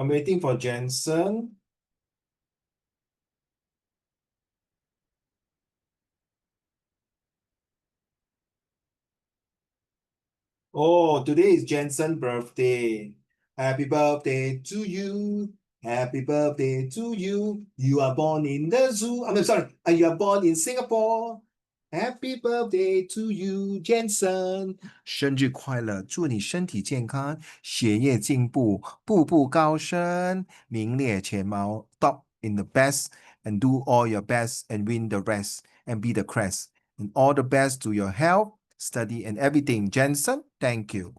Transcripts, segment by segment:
I'm waiting for Jensen. Oh, today is Jensen's birthday. Happy birthday to you. Happy birthday to you. You are born in the zoo. I'm sorry. You are born in Singapore. Happy birthday to you, Jensen. 生日快乐，祝你身体健康，学业进步，步步高升，名列前茅 top in the best, and do all your best and win the rest and be the crest. And all the best to your health, study, and everything. Jensen, thank you.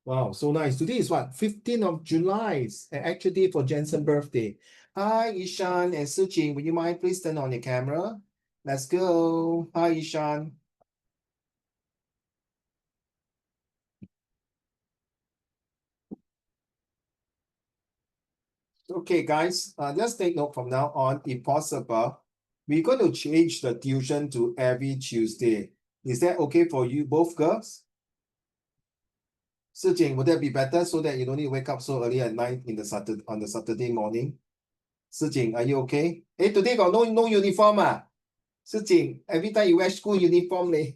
Wow, so nice. Today is what? 15th of July. It's an actual day for Jensen's birthday. Hi, Ishan and Sujin. Would you mind please turn on your camera? Let's go. Hi, Ishan. Okay, guys, just take note from now on, if possible, we're going to change the tuition to every Tuesday. Is that okay for you, both girls? Sujin, would that be better so that you don't need to wake up so early at night on the Saturday morning? Sujin, are you okay? Hey, today got no uniform, Sujin, every time you wear school uniform, leh.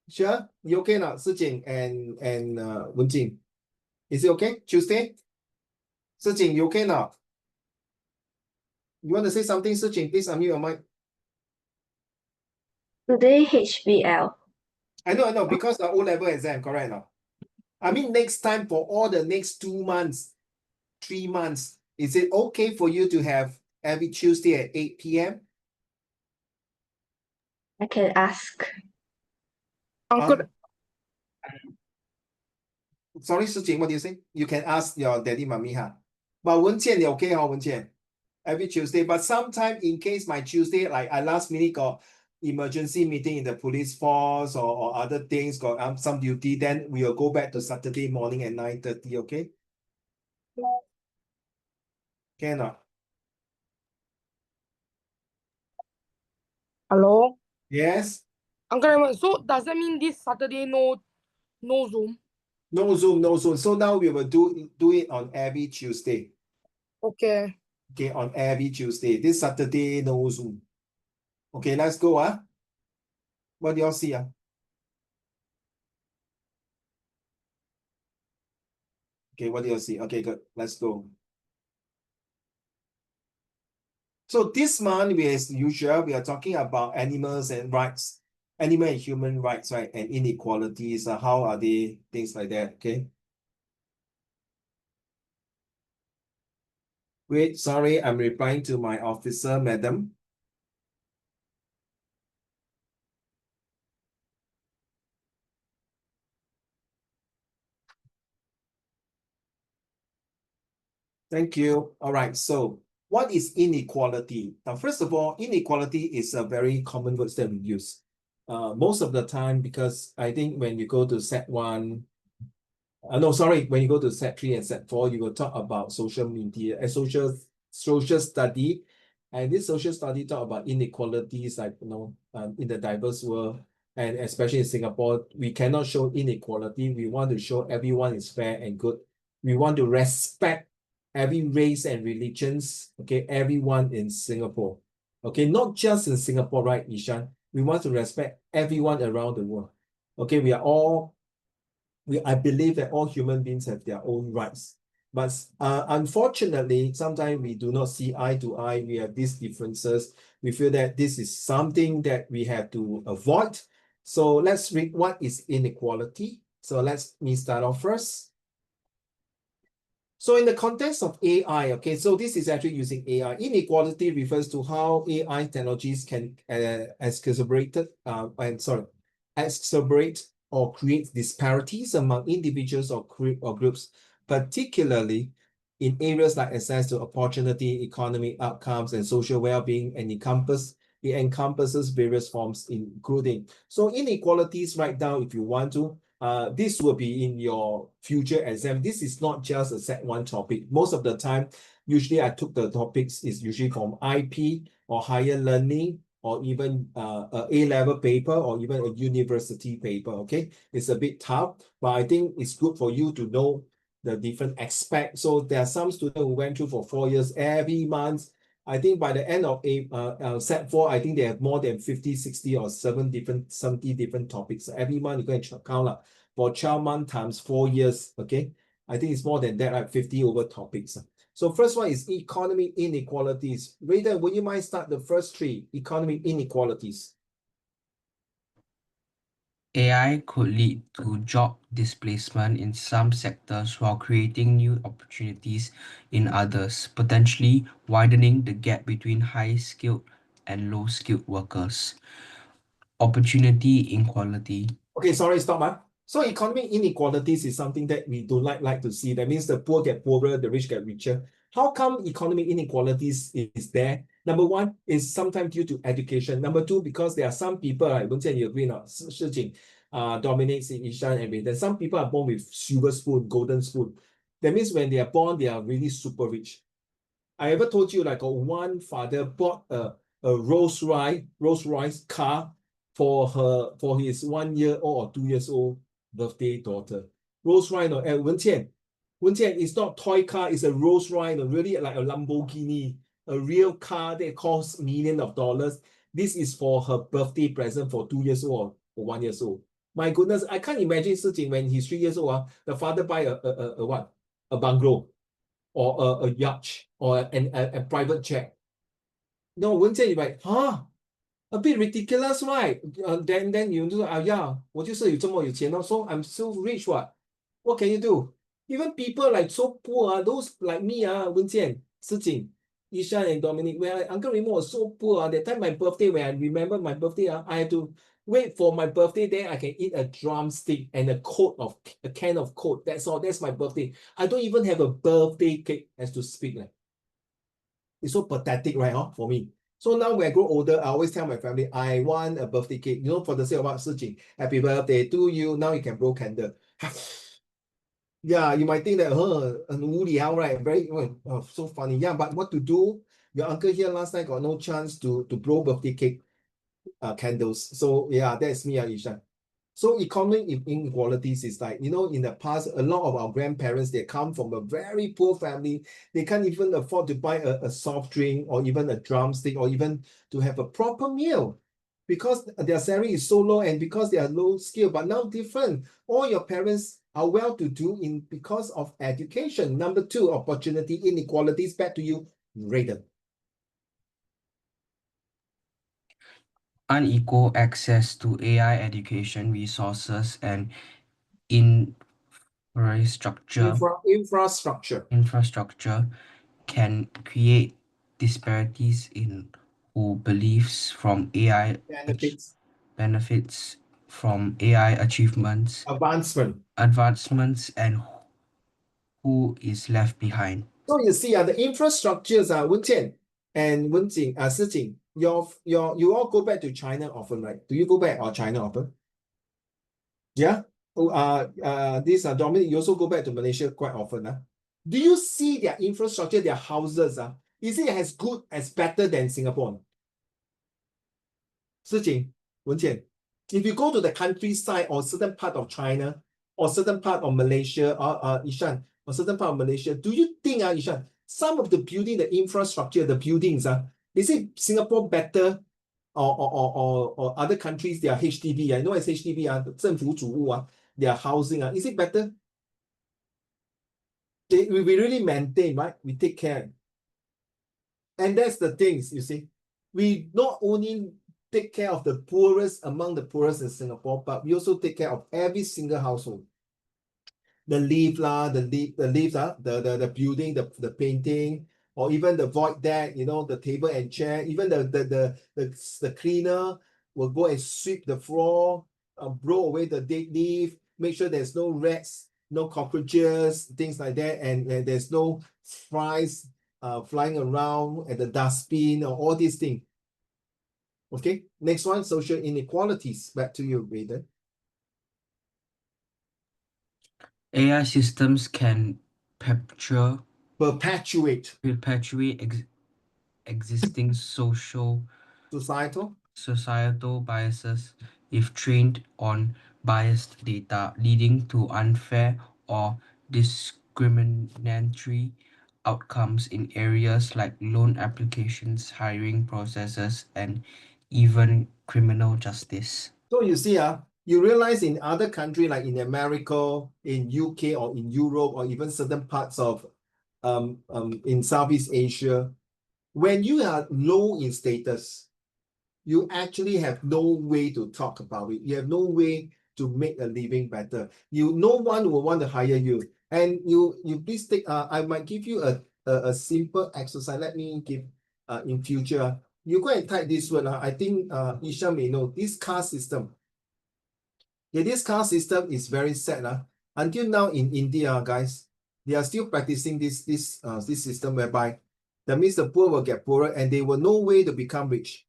Sure? You okay now, Sujin and Wenjing? Is it okay? Tuesday? Sujin, you okay now? You want to say something, Sujin? Please unmute your mic. Today HBL. I know, because the O-level exam, correct now. I mean, next time for all the next 2 months, 3 months, is it okay for you to have every Tuesday at 8 p.m.? I can ask. Uncle, Sorry, Sujin, what do you say? You can ask your daddy, mommy, huh? But Wenqian, you okay, huh, Wenqian? Every Tuesday, but sometime in case my Tuesday, like I last minute got emergency meeting in the police force or other things, got some duty, then we'll go back to Saturday morning at 9:30, okay? Can or not? hello? Yes? Uncle Raymond, so does that mean this Saturday no Zoom? No Zoom, no Zoom. So now we will do it on every Tuesday. Okay. Okay, on every Tuesday. This Saturday, no Zoom. Okay, let's go, huh? What do y'all see, huh? Okay, what do you see? Okay, good. Let's go. So this month, as usual, we are talking about animals and rights, animal and human rights, right? And inequalities, how are they, things like that, okay? Wait, sorry, I'm replying to my officer, madam. Thank you. All right, so what is inequality? Now, first of all, inequality is a very common word that we use. Most of the time, because I think when you go to Sec1, no, sorry, when you go to Sec3 and Sec4, you will talk about social media, social study. And this social study talk about inequalities, like, in the diverse world, and especially in Singapore, we cannot show inequality. We want to show everyone is fair and good. We want to respect every race and religions, okay, everyone in Singapore. Okay, not just in Singapore, right, Ishan? We want to respect everyone around the world. Okay, I believe that all human beings have their own rights. But unfortunately, sometimes we do not see eye to eye. We have these differences. We feel that this is something that we have to avoid. So let's read what is inequality. So let me start off first. So in the context of AI, okay, so this is actually using AI. Inequality refers to how AI technologies can exacerbate or create disparities among individuals or groups, particularly in areas like access to opportunity, economic outcomes, and social well-being, and it encompasses various forms, including. So inequalities, write down if you want to. This will be in your future exam. This is not just a Sec1 topic. Most of the time, usually I took the topics is usually from IP or higher learning or even a A-level paper or even a university paper, okay? It's a bit tough, but I think it's good for you to know the different aspects. So there are some students who went through for 4 years every month. I think by the end of set 4, I think they have more than 50, 60 or 70 different topics. Every month you go and count for 12 months times 4 years, okay? I think it's more than that, right? 50 over topics. So first one is economic inequalities. Raider, would you mind start the first three economic inequalities? AI could lead to job displacement in some sectors while creating new opportunities in others, potentially widening the gap between high-skilled and low-skilled workers. Opportunity inequality. Okay, sorry, stop. So economic inequalities is something that we don't like to see. That means the poor get poorer, the rich get richer. How come economic inequalities is there? Number one is sometimes due to education. Number two, because there are some people, like Wenjian, you agree not? 事情 dominates in Ishan and then some people are born with silver spoon, golden spoon. That means when they are born, they are really super rich. I ever told you like one father bought a Rolls-Royce car for his 1 year old or 2 years old birthday daughter. Rolls-Royce, no, Wen Qian, it's not toy car, it's a Rolls-Royce, no, really like a Lamborghini, a real car that costs millions of dollars. This is for her birthday present for 2 years old or 1 year old. My goodness, I can't imagine Sijing when he's 3 years old, the father buy a what? A bungalow or a yacht or a private jet. No, Wen Jian, you're like, huh? A bit ridiculous, right? Then you do, yeah, 我就是有这么有钱哦, so I'm so rich, what can you do? Even people like so poor, those like me, Wen Jian, Sijing, Ishan and Dominic, when Uncle Raymond was so poor, that time my birthday, when I remember my birthday, I had to wait for my birthday, then I can eat a drumstick and a can of Coke. That's all. That's my birthday. I don't even have a birthday cake, as to speak. It's so pathetic, right? For me. So now when I grow older, I always tell my family, I want a birthday cake. For the sake of what, Sijing, happy birthday to you. Now you can blow candle. Yeah, you might think that, an 无聊, right? Very, so funny. Yeah, but what to do? Your uncle here last night got no chance to blow birthday cake candles. So yeah, that's me, Ishan. So economic inequalities is like, in the past, a lot of our grandparents, they come from a very poor family. They can't even afford to buy a soft drink or even a drumstick or even to have a proper meal because their salary is so low and because they are low skill. But now different. All your parents are well-to-do because of education. Number two, opportunity inequalities. Back to you, Raiden. Unequal access to AI education resources and infrastructure can create disparities in who benefits from AI achievements, advancements, and who is left behind. So you see, the infrastructures are Wenjian and Wenjing, Sijing, you all go back to China often, right? Do you go back or China often? Yeah. This Dominic, you also go back to Malaysia quite often. Do you see their infrastructure, their houses? Is it as good as better than Singapore? Sijing, Wenjian, if you go to the countryside or certain part of China or certain part of Malaysia or Ishan, or certain part of Malaysia, do you think, Ishan, some of the building, the infrastructure, the buildings, is it Singapore better or other countries, their HDB? I know it's HDB, 政府主屋, their housing, is it better? We really maintain, right? We take care. And that's the things, you see. We not only take care of the poorest among the poorest in Singapore, but we also take care of every single household. The lift, the building, the painting, or even the void deck, the table and chair, even the cleaner will go and sweep the floor, blow away the dead leaf, make sure there's no rats, no cockroaches, things like that, and there's no flies flying around at the dustbin or all these things. Okay, next one, social inequalities. Back to you, Raiden. AI systems can Perpetuate existing social societal biases if trained on biased data, leading to unfair or discriminatory outcomes in areas like loan applications, hiring processes, and even criminal justice. So you see, you realize in other countries like in America, in UK, or in Europe, or even certain parts of in Southeast Asia, when you are low in status, you actually have no way to talk about it. You have no way to make a living better. No one will want to hire you. And you please take, I might give you a simple exercise. Let me give in future. You go and type this word. I think Isha may know this caste system. Yeah, this caste system is very sad. Until now in India, guys, they are still practicing this system whereby that means the poor will get poorer and they will no way to become rich.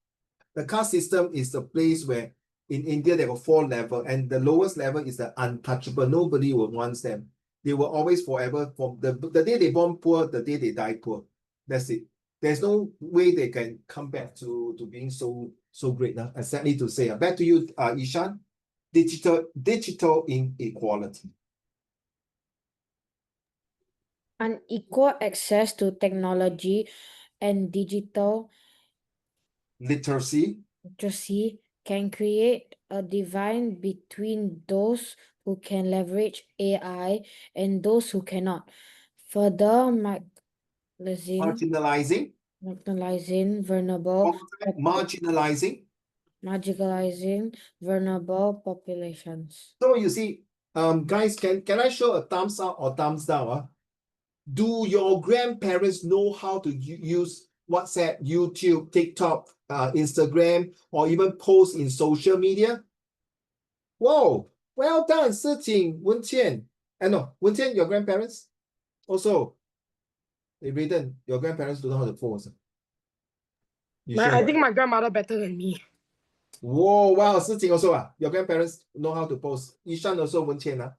The caste system is the place where in India there were 4 levels, and the lowest level is the untouchable. Nobody will want them. They will always forever, from the day they born poor, the day they die poor. That's it. There's no way they can come back to being so great. Sadly to say. Back to you, Ishan. Digital inequality. Unequal access to technology and digital literacy can create a divide between those who can leverage AI and those who cannot, further marginalizing vulnerable populations. So you see, guys, can I show a thumbs up or thumbs down? Do your grandparents know how to use WhatsApp, YouTube, TikTok, Instagram, or even post in social media? Whoa, well done, Siting, Wenqian. No, Wenqian, your grandparents? Also, Raiden, your grandparents don't know how to post. I think my grandmother better than me. Whoa, wow, Siting also, your grandparents know how to post. Ishan also, Wenqian.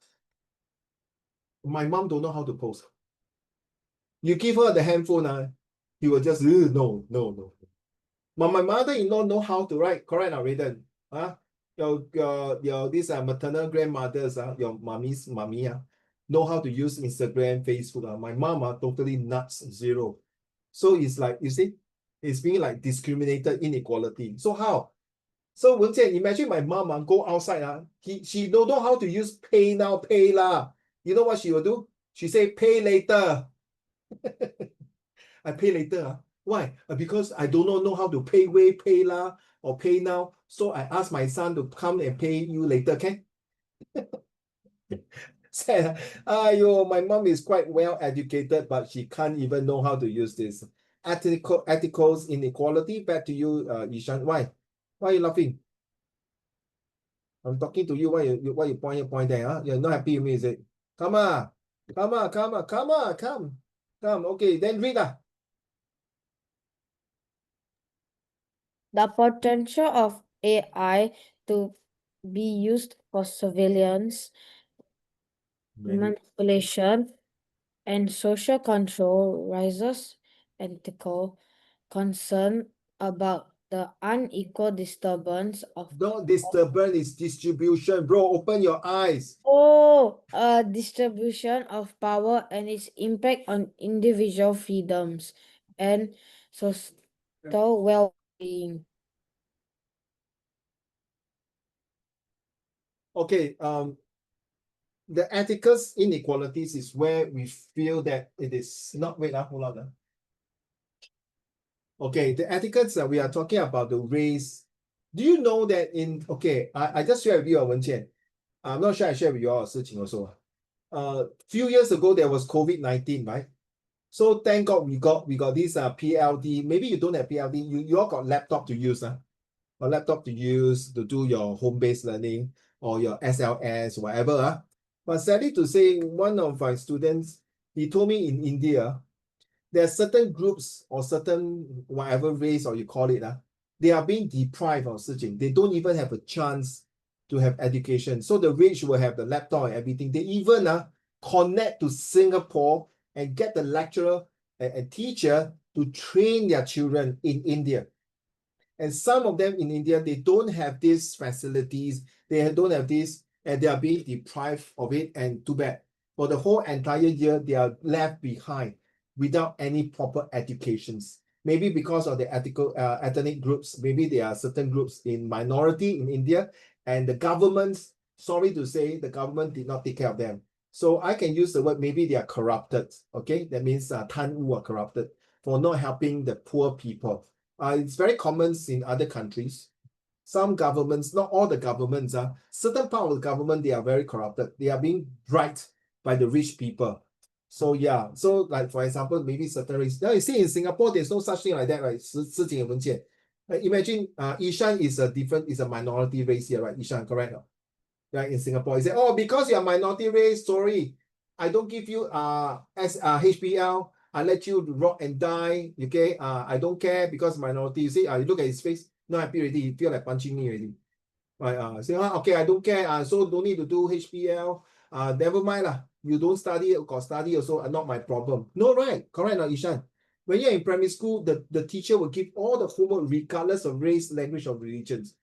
My mom don't know how to post. You give her the handphone, he will just, no. But my mother-in-law know how to write, correct now, Raiden? Your these maternal grandmothers, your mommy, know how to use Instagram, Facebook. My mama totally nuts, zero. So it's like, you see, it's being like discriminated inequality. So how? So Wenjian, imagine my mom go outside, she don't know how to use pay now, pay lah. You know what she will do? She say pay later. I pay later. Why? Because I don't know how to pay lah, or pay now. So I ask my son to come and pay you later, okay? Sad. My mom is quite well educated, but she can't even know how to use this. Ethicals inequality. Back to you, Ishan. Why? Why are you laughing? I'm talking to you. Why you point there? You're not happy with me, is it? Come. Okay, then read. The potential of AI to be used for surveillance, manipulation, and social control raises ethical concern about the unequal disturbance of It's distribution, bro. Open your eyes. Distribution of power and its impact on individual freedoms and societal well-being. Okay, the ethical inequalities is where we feel that it is not, wait, hold on. Okay, the ethicals that we are talking about the race. Do you know that I just share with you, Wenqian. I'm not sure I share with you all searching also. Few years ago there was COVID-19, right? So thank God we got this PLD. Maybe you don't have PLD. You all got laptop to use, a laptop to use to do your home-based learning or your SLS, whatever. But sadly to say, one of my students, he told me in India, there are certain groups or certain whatever race or you call it, they are being deprived of searching. They don't even have a chance to have education. So the rich will have the laptop and everything. They even connect to Singapore and get the lecturer and teacher to train their children in India. And some of them in India, they don't have these facilities, they don't have this, and they are being deprived of it, and too bad. For the whole entire year, they are left behind without any proper educations. Maybe because of the ethnic groups, maybe there are certain groups in minority in India, and the government, sorry to say, the government did not take care of them. So I can use the word, maybe they are corrupted, okay? That means Tan Wu are corrupted for not helping the poor people. It's very common in other countries. Some governments, not all the governments, certain part of the government, they are very corrupted. They are being bribed by the rich people. So yeah, so like for example, maybe certain race. Now you see in Singapore, there's no such thing like that, right? Imagine Ishan is a minority race here, right? Ishan, correct? Right, in Singapore, you say, oh, because you're minority race, sorry, I don't give you HBL, I let you rot and die, okay? I don't care because minority. You see, you look at his face, not happy already, he feel like punching me already. Right, say, okay, I don't care, so don't need to do HBL, never mind lah, you don't study or study also, not my problem. No, right, correct, Ishan? When you're in primary school, the teacher will give all the homework regardless of race, language, or religions.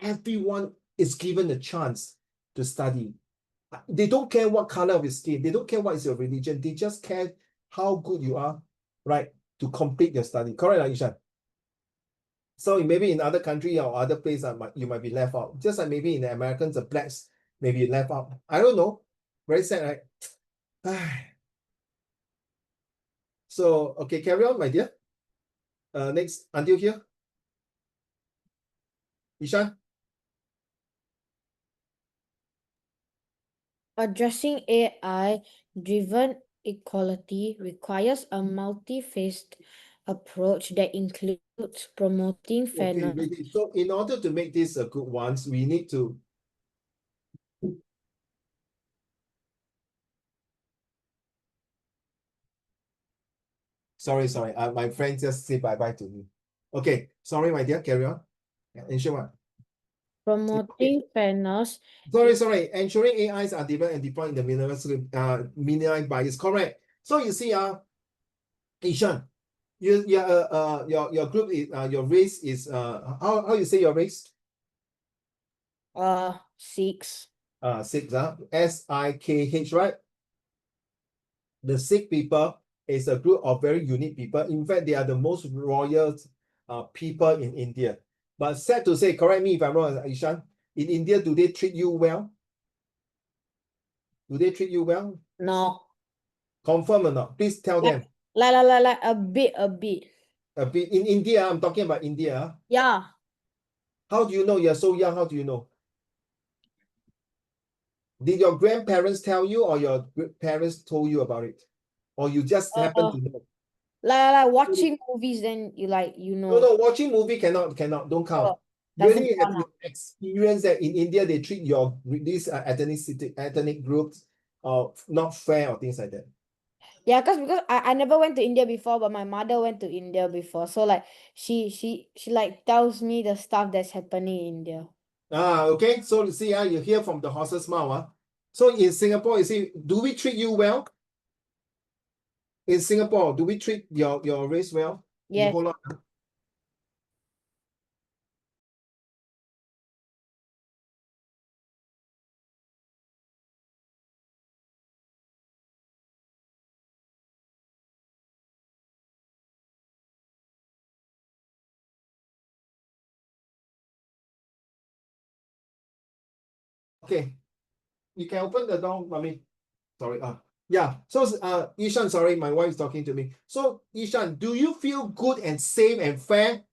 Everyone is given a chance to study. They don't care what color of your skin. They don't care what is your religion. They just care how good you are, right, to complete your study. Correct, Ishan? So maybe in other country or other place, you might be left out. Just like maybe in the Americans, the blacks may be left out. I don't know. Very sad, right? So, okay, carry on, my dear. Next, until here. Ishan? Addressing AI-driven equality requires a multi-phased approach that includes promoting Okay, fairness. really. So in order to make this a good one, we need to Sorry. My friend just say bye-bye to me. Okay, sorry, my dear, carry on. Ensure what? Promoting fairness. Sorry. Ensuring AIs are developed and deployed in the minimized bias. Correct. So you see, Ishan, your group is your race is how you say your race? 6. Sikh, SIKH, right? The Sikh people is a group of very unique people. In fact, they are the most royal people in India. But sad to say, correct me if I'm wrong, Ishan, in India, do they treat you well? Do they treat you well? No. Confirm or not? Please tell them. Like a bit. A bit. In India, I'm talking about India. Yeah. How do you know you're so young? How do you know? Did your grandparents tell you or your parents told you about it? Or you just happen to know? Like watching movies, then you know. No, watching movie don't count. Doesn't Really have count. you experienced that in India they treat these ethnic groups not fair or things like that? Yeah, because I never went to India before, but my mother went to India before. So like she like tells me the stuff that's happening in India. Okay. So you see, you hear from the horse's mouth. So in Singapore, you see, do we treat you well? In Singapore, do we treat your race well? You Yes. hold on. Okay. You can open the door, mommy. Sorry. Yeah. So Ishan, sorry, my wife is talking to me. So Ishan, do you feel good and safe and fair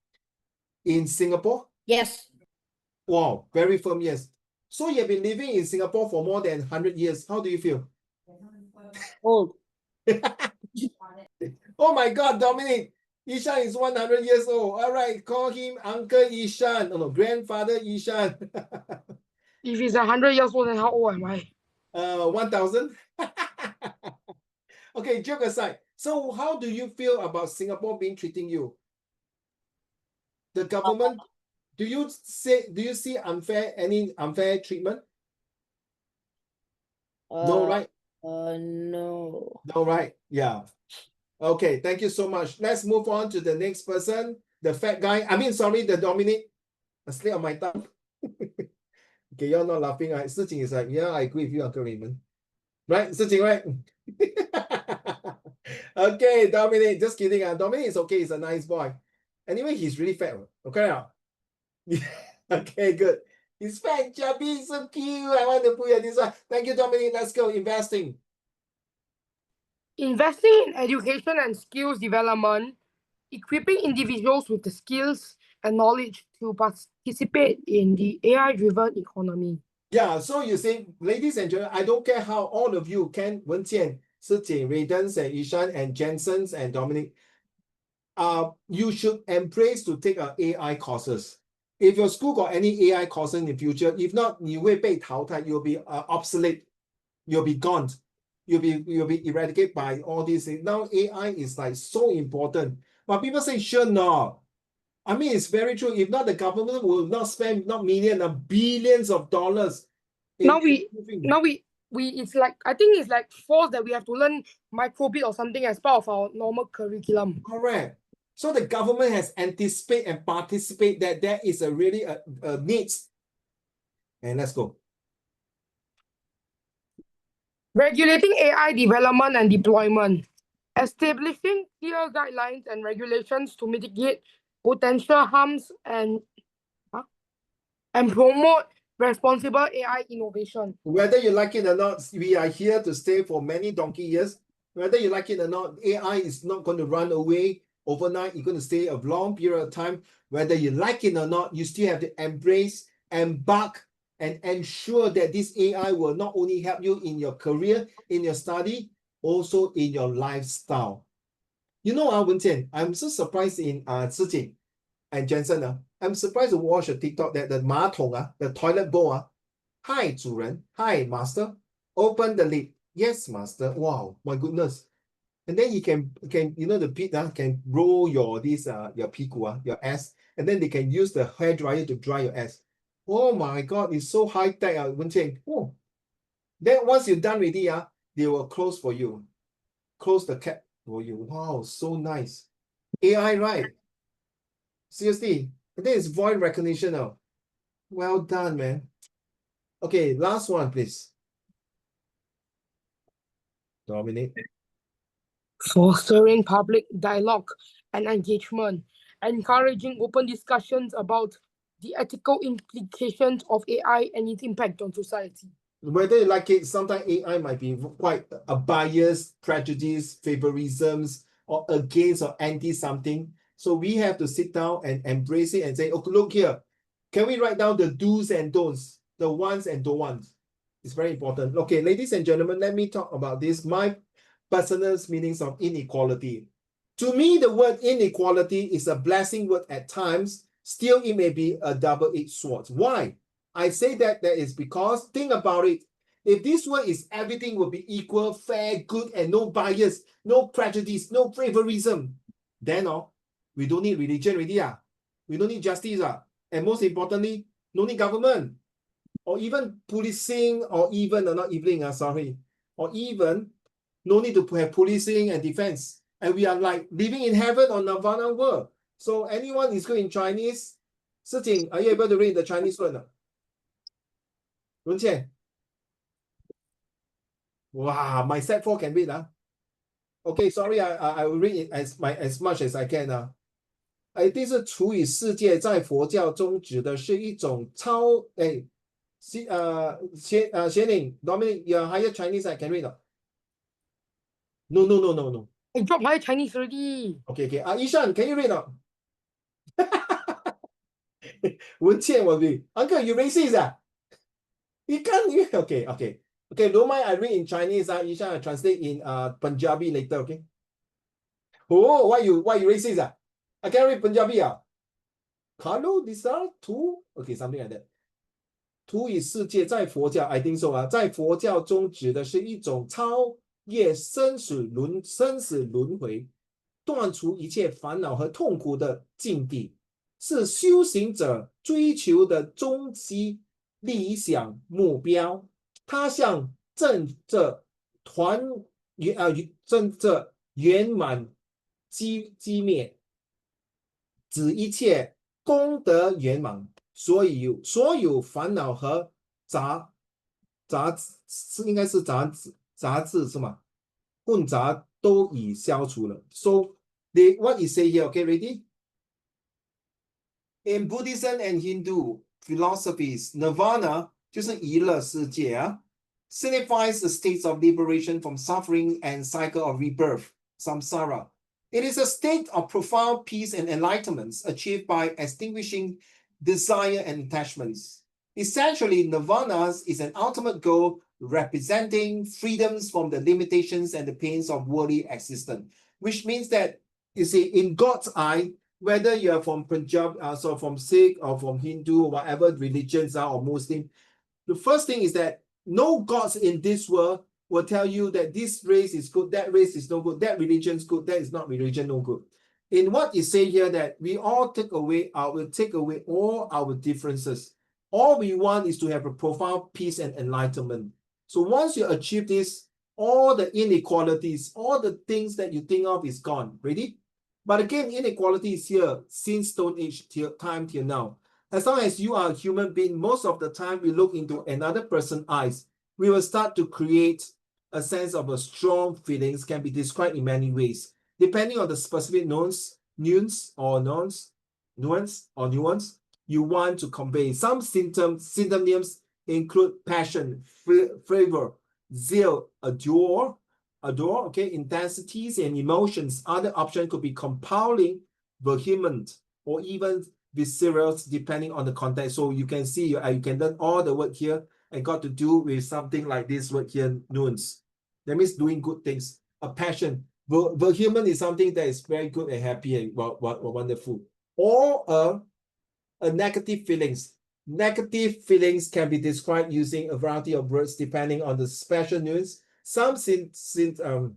in Singapore? Yes. Wow, very firm yes. So you've been living in Singapore for more than 100 years. How do you feel? Old. Oh my God, Dominic. Ishan is 100 years old. All right, call him Uncle Ishan. Oh no, Grandfather Ishan. If he's 100 years old, then how old am I? 1,000. Okay, joke aside. So how do you feel about Singapore being treating you? The government, do you see any unfair treatment? No, right? No. No, right? Yeah. Okay, thank you so much. Let's move on to the next person. the fat guy. I mean, sorry, the Dominic. A slip on my tongue. Okay, you're not laughing, right? Sijing is like, yeah, I agree with you, Uncle Raymond. Right, Sijing, right? Okay, Dominic, just kidding. Dominic is okay, he's a nice boy. Anyway, he's really fat. Okay, now. Okay, good. He's fat, chubby, so cute. I want to put you this one. Thank you, Dominic. Let's go. Investing. Investing in education and skills development, equipping individuals with the skills and knowledge to participate in the AI-driven economy. Yeah, so you see, ladies and gentlemen, I don't care how all of you, Ken, Wenqian, Sijing, Raydens, and Ishan, and Jensen's, and Dominic, you should embrace to take AI courses. If your school got any AI courses in the future, if not, you will be淘汰, you'll be obsolete, you'll be gone, you'll be eradicated by all these things. Now AI is like so important, but people say sure no. I mean, it's very true. If not, the government will not spend not millions and billions of dollars. Now we it's like, I think it's like forced that we have to learn microbit or something as part of our normal curriculum. Correct. So the government has anticipate and participate that there is a really a need. And let's go. Regulating AI development and deployment. Establishing clear guidelines and regulations to mitigate potential harms and promote responsible AI innovation. Whether you like it or not, we are here to stay for many donkey years. Whether you like it or not, AI is not going to run away overnight. You're going to stay a long period of time. Whether you like it or not, you still have to embrace, embark, and ensure that this AI will not only help you in your career, in your study, also in your lifestyle. You know, Wenqian, I'm so surprised in Sijing and Jensen. I'm surprised to watch a TikTok that the 马桶, the toilet bowl, hi, 主人, hi, master, open the lid. Yes, master. Wow, my goodness. And then you can you know the pit can roll your your piku, your ass, and then they can use the hair dryer to dry your ass. Oh my god, it's so high tech, Wenqian. Oh. Then once you're done already, they will close for you. Close the cap for you. Wow, so nice. AI, right? Seriously. And then it's voice recognition now. Well done, man. Okay, last one, please. Dominic. Fostering public dialogue and engagement, encouraging open discussions about the ethical implications of AI and its impact on society. Whether you like it, sometimes AI might be quite a bias, prejudice, favorisms, or against or anti something. So we have to sit down and embrace it and say, okay, look here. Can we write down the do's and don'ts, the ones and don't ones? It's very important. Okay, ladies and gentlemen, let me talk about this. My personal meanings of inequality. To me, the word inequality is a blessing word at times. Still, it may be a double-edged sword. Why? I say that is because, think about it. If this word is everything will be equal, fair, good, and no bias, no prejudice, no favorism, then we don't need religion already. We don't need justice. And most importantly, no need government. Or even policing, or even, not evening, sorry. Or even, no need to have policing and defense. And we are like living in heaven or Nirvana world. So anyone is good in Chinese? Sijing, are you able to read the Chinese word? Wenqian. Wow, my set 4 can read. Okay, sorry, I will read it as much as I can. 一定是处以世界在佛教中指的是一种贤玲 Dominic, your higher Chinese I can read. No. I dropped my Chinese already. Okay. Ishan, can you read? Wenqian will be. Uncle, you racist? You can't. Okay. Don't mind, I read in Chinese. Ishan, I translate in Punjabi later. Okay. Oh, why you racist? I can't read Punjabi. Hello, these are two. Okay, something like that. 处以世界在佛教 I think so 在佛教中指的是一种超越生死轮回，断除一切烦恼和痛苦的境地，是修行者追求的终极理想目标。它向正着圆满击灭，指一切功德圆满，所有烦恼和杂是应该是杂质是吗？混杂都已消除了。So they what is say here? Okay, ready? In Buddhism and Hindu philosophies, nirvana 就是极乐世界啊 signifies the states of liberation from suffering and cycle of rebirth, samsara. It is a state of profound peace and enlightenment achieved by extinguishing desire and attachments. Essentially, nirvana is an ultimate goal representing freedoms from the limitations and the pains of worldly existence, which means that, you see, in God's eye, whether you are from Punjab, so from Sikh or from Hindu or whatever religions are or Muslim, the first thing is that no gods in this world will tell you that this race is good, that race is no good, that religion is good, that is not religion no good. In what is said here that we all will take away all our differences. All we want is to have a profound peace and enlightenment. So once you achieve this, all the inequalities, all the things that you think of is gone. Ready? But again, inequality is here since Stone Age time till now. As long as you are a human being, most of the time we look into another person's eyes, we will start to create a sense of a strong feelings, can be described in many ways. Depending on the specific nuance you want to convey. Some synonyms include passion, fervor, zeal, adore, okay, intensities and emotions. Other option could be compelling, vehement, or even visceral, depending on the context. So you can see, you can learn all the word here and got to do with something like this word here, nuance. That means doing good things. A passion. Vehement is something that is very good and happy and wonderful. Or a negative feelings. Negative feelings can be described using a variety of words depending on the special nuance. Some synonyms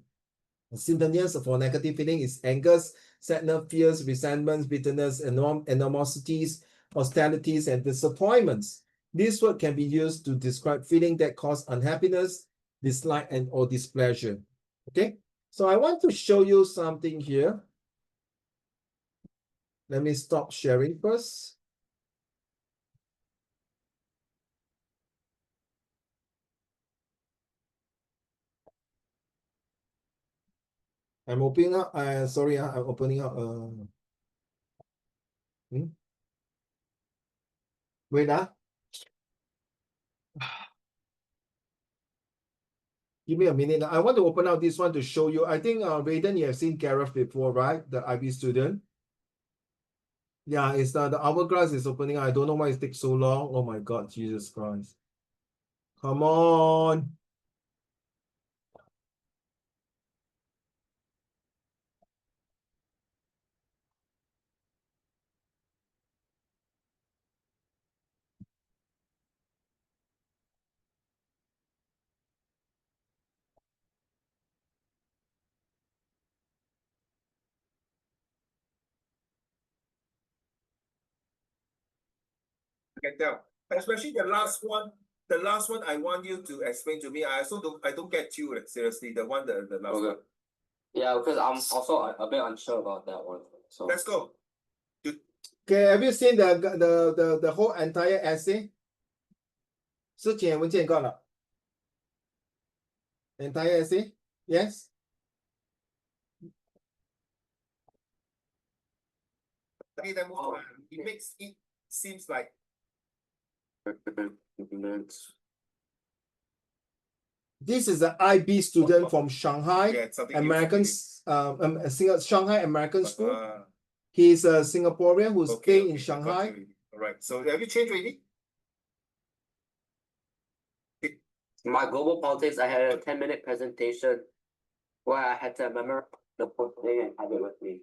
for negative feeling is anger, sadness, fears, resentments, bitterness, animosities, hostilities, and disappointments. This word can be used to describe feeling that cause unhappiness, dislike, and or displeasure. Okay, so I want to show you something here. Let me stop sharing first. I'm opening up. Sorry, I'm opening up. Wait, give me a minute. I want to open out this one to show you. I think Raiden, you have seen Gareth before, right? The IB student. Yeah, it's the hourglass is opening. I don't know why it takes so long. Oh my God, Jesus Christ! Come on. I can tell, especially the last one. The last one, I want you to explain to me. I don't get you, seriously. The last one. Yeah, because I'm also a bit unsure about that one. So Let's go. Okay, have you seen the whole entire essay? 之前有没有见过了 entire essay? Yes. Okay, then move on. It seems like this is an IB student from Shanghai, Shanghai American School. He's a Singaporean who's staying in Shanghai. All right. So have you changed already? my global politics, I had a 10-minute presentation where I had to memorize the whole thing and have it with me.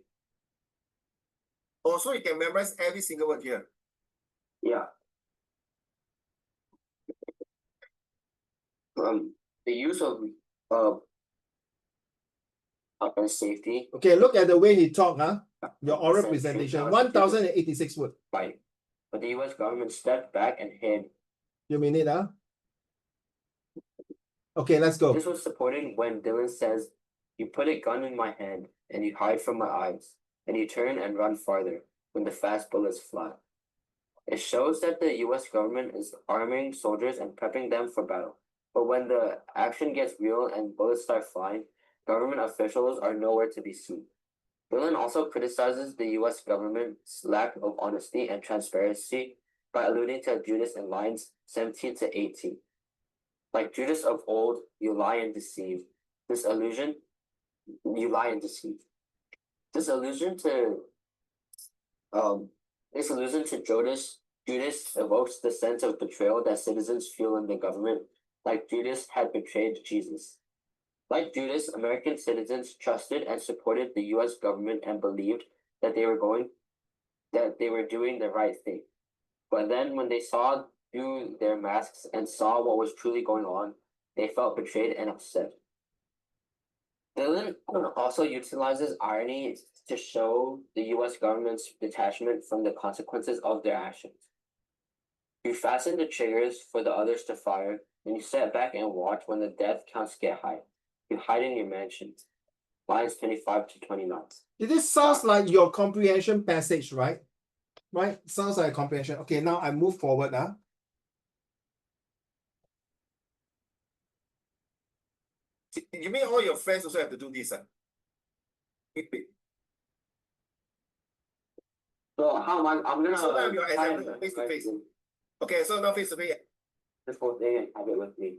Also, you can memorize every single word here. Yeah. The use of safety. Okay, look at the way he talk, huh? Your oral Said presentation, 3,000 1086 words. Right. But the US government stepped back and hid. You mean it, huh? Okay, let's go. This was supporting when Dylan says, "You put a gun in my hand and you hide from my eyes, and you turn and run farther. when the fast bullets fly. It shows that the US government is arming soldiers and prepping them for battle. But when the action gets real and bullets start flying, government officials are nowhere to be seen. Dylan also criticizes the US government's lack of honesty and transparency by alluding to Judas in lines 17 to 18. Like Judas of old, you lie and deceive. This allusion, you lie and deceive. This allusion to Judas evokes the sense of betrayal that citizens feel in the government, like Judas had betrayed Jesus. Like Judas, American citizens trusted and supported the US government and believed that they were doing the right thing. But then when they saw through their masks and saw what was truly going on, they felt betrayed and upset. Dylan also utilizes irony to show the US government's detachment from the consequences of their actions. You fasten the triggers for the others to fire, and you sit back and watch when the death counts get high. You hide in your mansions. Lines 25 to 29. This sounds like your comprehension passage, right? Right? Sounds like comprehension. Okay, now I move forward. You mean all your friends also have to do this? So how am I'm gonna So now you're try example and face to write face. in Okay, so now face to face. this whole thing and have it with me.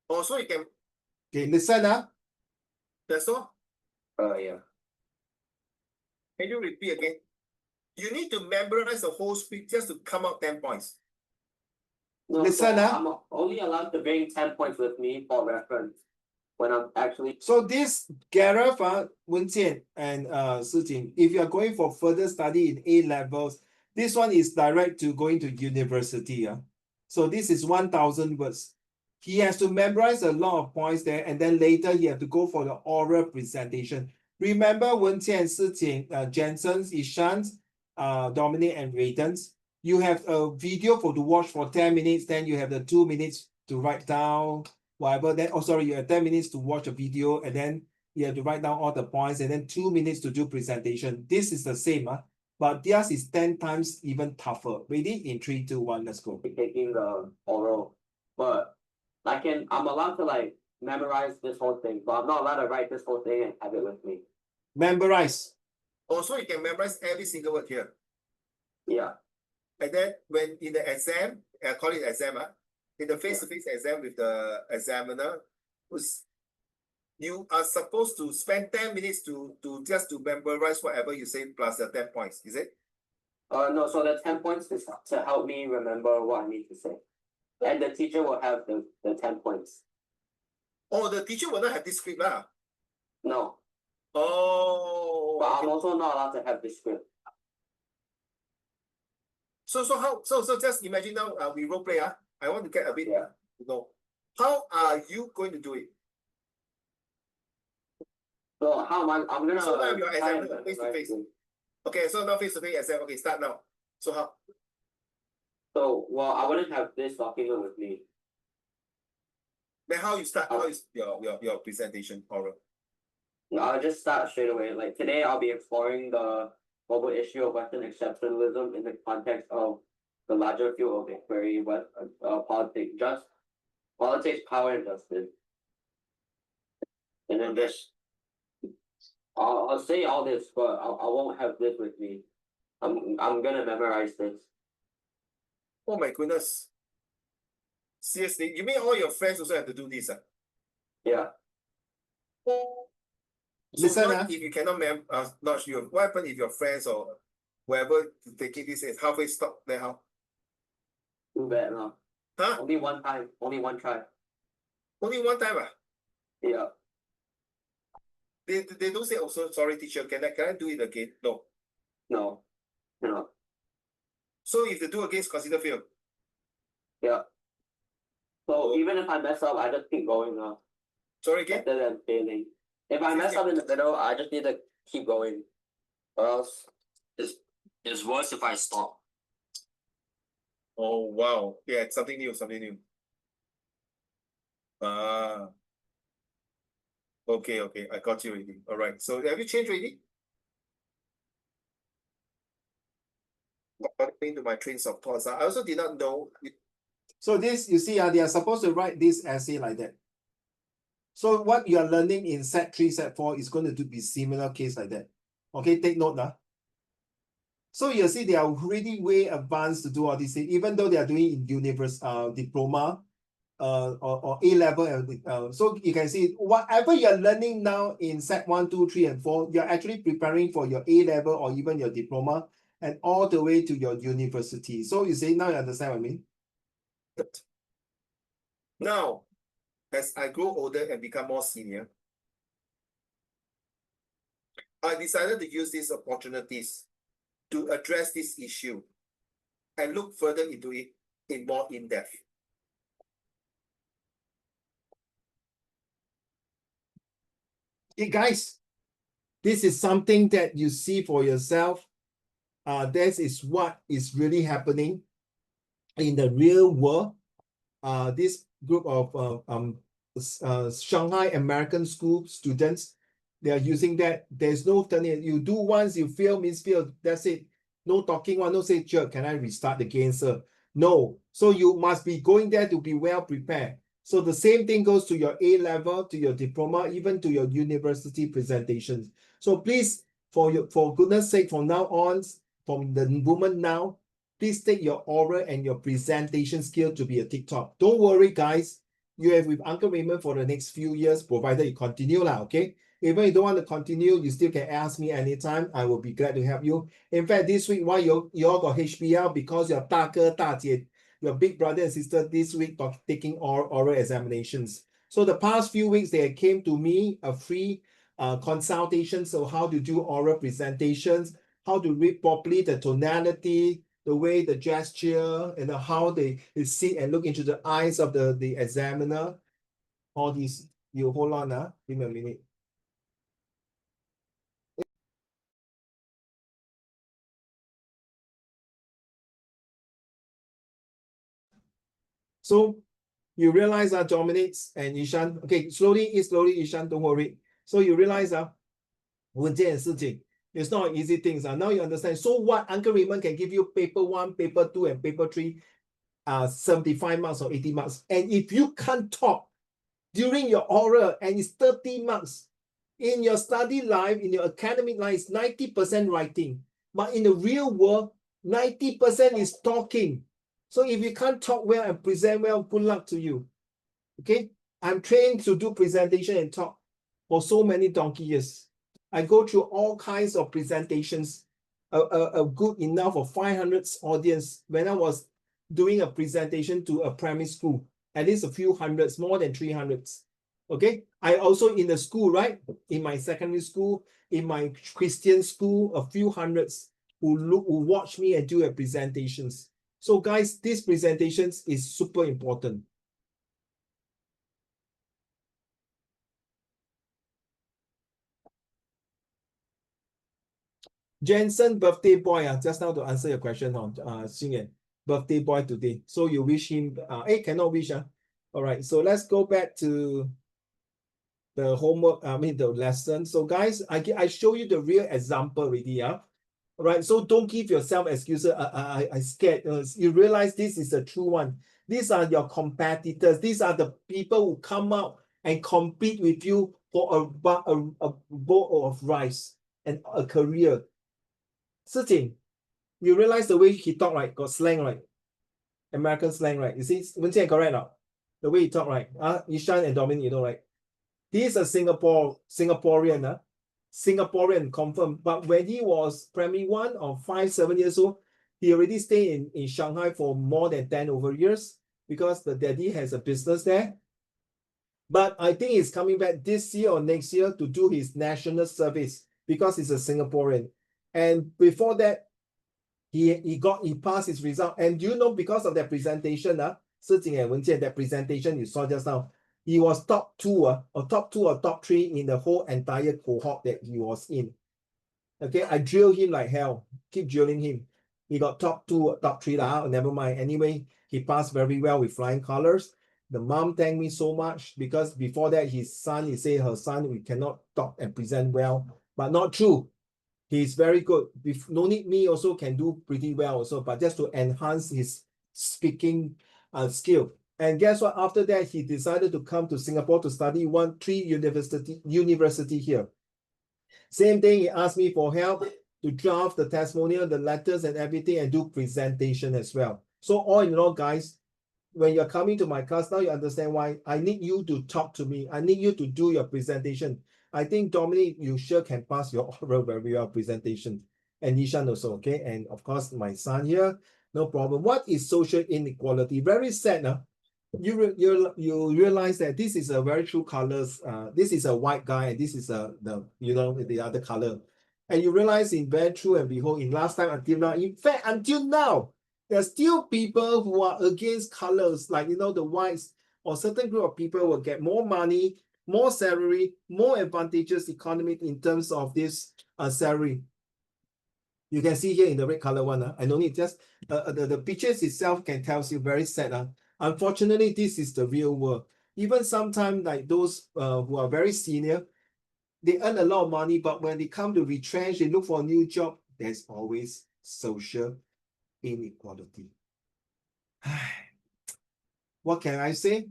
Oh, so you can. Okay, listen. That's all. Yeah. Can you repeat again? You need to memorize the whole speech just to come out 10 points. No, Listen, so I'm only allowed to bring 10 points with me for reference when I'm actually. So this Gareth, Wenqian and Sijing, if you are going for further study in A levels, this one is direct to going to university. So this is 1,000 words. He has to memorize a lot of points there, and then later he have to go for the oral presentation. Remember Wenqian, Sijing, Jensen's, Ishan's, Dominic and Rayden's. You have a video to watch for 10 minutes, then you have the 2 minutes to write down whatever. Then, oh sorry, you have 10 minutes to watch a video, and then you have to write down all the points, and then 2 minutes to do presentation. This is the same, but theirs is 10 times even tougher. Ready? In 3, 2, 1, let's go. Taking the oral, but I'm allowed to like memorize this whole thing, but I'm not allowed to write this whole thing and have it with me. Memorize. Also, you can memorize every single word here. Yeah. And then when in the exam, I call it exam, in the face-to-face exam with the examiner, you are supposed to spend 10 minutes to memorize whatever you say plus the 10 points, is it? No, so the 10 points is to help me remember what I need to say. And the teacher will have the 10 points. Oh, the teacher will not have this script, lah. No. Oh. But okay. I'm also not allowed to have this script. So just imagine now we role play. I want to get a bit know. How are you going to do it? So how am I'm gonna So now you're try exam and face to write face. in. Okay, so now face to face exam. Okay, start now. So how? So well, I wouldn't have this document with me. Then how you start? How is your presentation oral? I'll just start straight away. Like today, I'll be exploring the global issue of Western exceptionalism in the context of the larger field of inquiry, politics, power, and justice. And then this, I'll say all this, but I won't have this with me. I'm gonna memorize this. Oh my goodness. Seriously, you mean all your friends also have to do this? Yeah. Listen, if you cannot not sure, what happens if your friends or whoever taking this is halfway stop, then how? Too bad, no. Huh? Only one time, only one try. Only one time, Yeah. They don't say, oh, so sorry, teacher, can I do it again? No. No. No. So if they do again, it's considered fail. Yeah. So even if I mess up, I just keep going now. Sorry again? Rather than failing. If I mess up in the middle, I just need to keep going. Or else it's worse if I stop. Oh wow. Yeah, it's something new, something new. Okay, I got you already. All right. So have you changed already? according to my trains of thoughts, I also did not know. So this, you see, they are supposed to write this essay like that. So what you are learning in set 3, set 4 is going to be similar case like that. Okay, take note now. So you see, they are really way advanced to do all these things, even though they are doing in diploma, or A level. So you can see whatever you're learning now in set 1, 2, 3, and 4, you're actually preparing for your A level or even your diploma and all the way to your university. So you see, now you understand what I mean? Now, as I grow older and become more senior, I decided to use these opportunities to address this issue and look further into it in more in-depth. Hey guys, this is something that you see for yourself. This is what is really happening in the real world. This group of Shanghai American school students, they are using that. There's no turning. You do once, you fail, means fail. That's it. No talking one, no say, sure, can I restart again, sir? No. So you must be going there to be well prepared. So the same thing goes to your A level, to your diploma, even to your university presentations. So please, for goodness sake, from now on, from the moment now, please take your oral and your presentation skill to be a TikTok. Don't worry, guys. You have with Uncle Raymond for the next few years, provided you continue lah, okay? Even if you don't want to continue, you still can ask me anytime. I will be glad to help you. In fact, this week, why you all got HBL? Because your 大哥大姐, your big brother and sister this week taking oral examinations. So the past few weeks, they came to me a free consultation. So how to do oral presentations, how to read properly the tonality, the way the gesture, and how they sit and look into the eyes of the examiner. All these, you hold on, give me a minute. So you realize Dominic and Ishan, okay, slowly, Ishan, don't worry. So you realize it's not an easy thing. Now you understand. So what Uncle Raymond can give you paper 1, paper 2, and paper 3, 75 marks or 80 marks. And if you can't talk during your oral and it's 30 marks, in your study life, in your academic life, it's 90% writing. But in the real world, 90% is talking. So if you can't talk well and present well, good luck to you. Okay? I'm trained to do presentation and talk for so many donkey years. I go through all kinds of presentations, a good enough for 500 audience. When I was doing a presentation to a primary school, at least a few hundreds, more than 300s. Okay, I also in the school, right? In my secondary school, in my Christian school, a few hundreds who watch me and do a presentations. So guys, these presentations is super important. Jensen birthday boy, just now to answer your question on Xingyan, birthday boy today. So you wish him, cannot wish. All right, so let's go back to the homework, the lesson. So guys, I show you the real example already. All right, so don't give yourself excuses. I scared. You realize this is a true one. These are your competitors. These are the people who come out and compete with you for a bowl of rice and a career. Sitting, you realize the way he talk, right? Got slang, right? American slang, right? You see, Wenjie correct now. The way he talk, right? Ishan and Dominic, you know, right? He's a Singaporean, Singaporean confirmed. But when he was primary 1 or 5, 7 years old, he already stayed in Shanghai for more than 10 over years because the daddy has a business there. But I think he's coming back this year or next year to do his national service because he's a Singaporean. And before that, he passed his result. And you know, because of that presentation, Sijing and Wenjie, that presentation you saw just now, he was top 2 or top 3 in the whole entire cohort that he was in. Okay, I drill him like hell. Keep drilling him. He got top 2 or top 3 never mind. Anyway, he passed very well with flying colors. The mom thanked me so much because before that, his son, he said her son, we cannot talk and present well, but not true. He's very good. No need me also can do pretty well also, but just to enhance his speaking skill. And guess what? After that, he decided to come to Singapore to study three university here. Same thing, he asked me for help to draft the testimonial, the letters and everything, and do presentation as well. So all in all, guys, when you're coming to my class, now you understand why I need you to talk to me. I need you to do your presentation. I think, Dominic, you sure can pass your oral very well presentation. And Nishan also, okay? And of course, my son here, no problem. What is social inequality? Very sad now. You realize that this is a very true colors. This is a white guy, and this is the other color. And you realize in very true and behold, in last time until now, in fact, until now, there's still people who are against colors, like the whites or certain group of people will get more money, more salary, more advantageous economic in terms of this salary. You can see here in the red color one. I don't need just the pictures itself can tell you very sad. Unfortunately, this is the real world. Even sometimes like those who are very senior, they earn a lot of money, but when they come to retrench, they look for a new job, there's always social inequality. What can I say?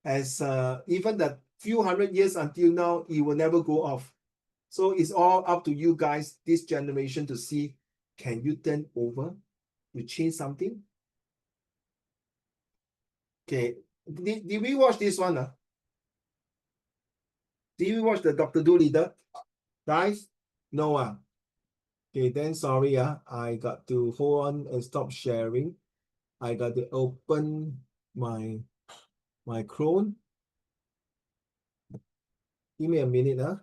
As even the few hundred years until now, it will never go off. So it's all up to you guys, this generation, to see, can you turn over to change something? Okay, did we watch this one? Did we watch the Dr. Dolittle? Guys? No. Okay, then sorry. I got to hold on and stop sharing. I got to open my Chrome. Give me a minute.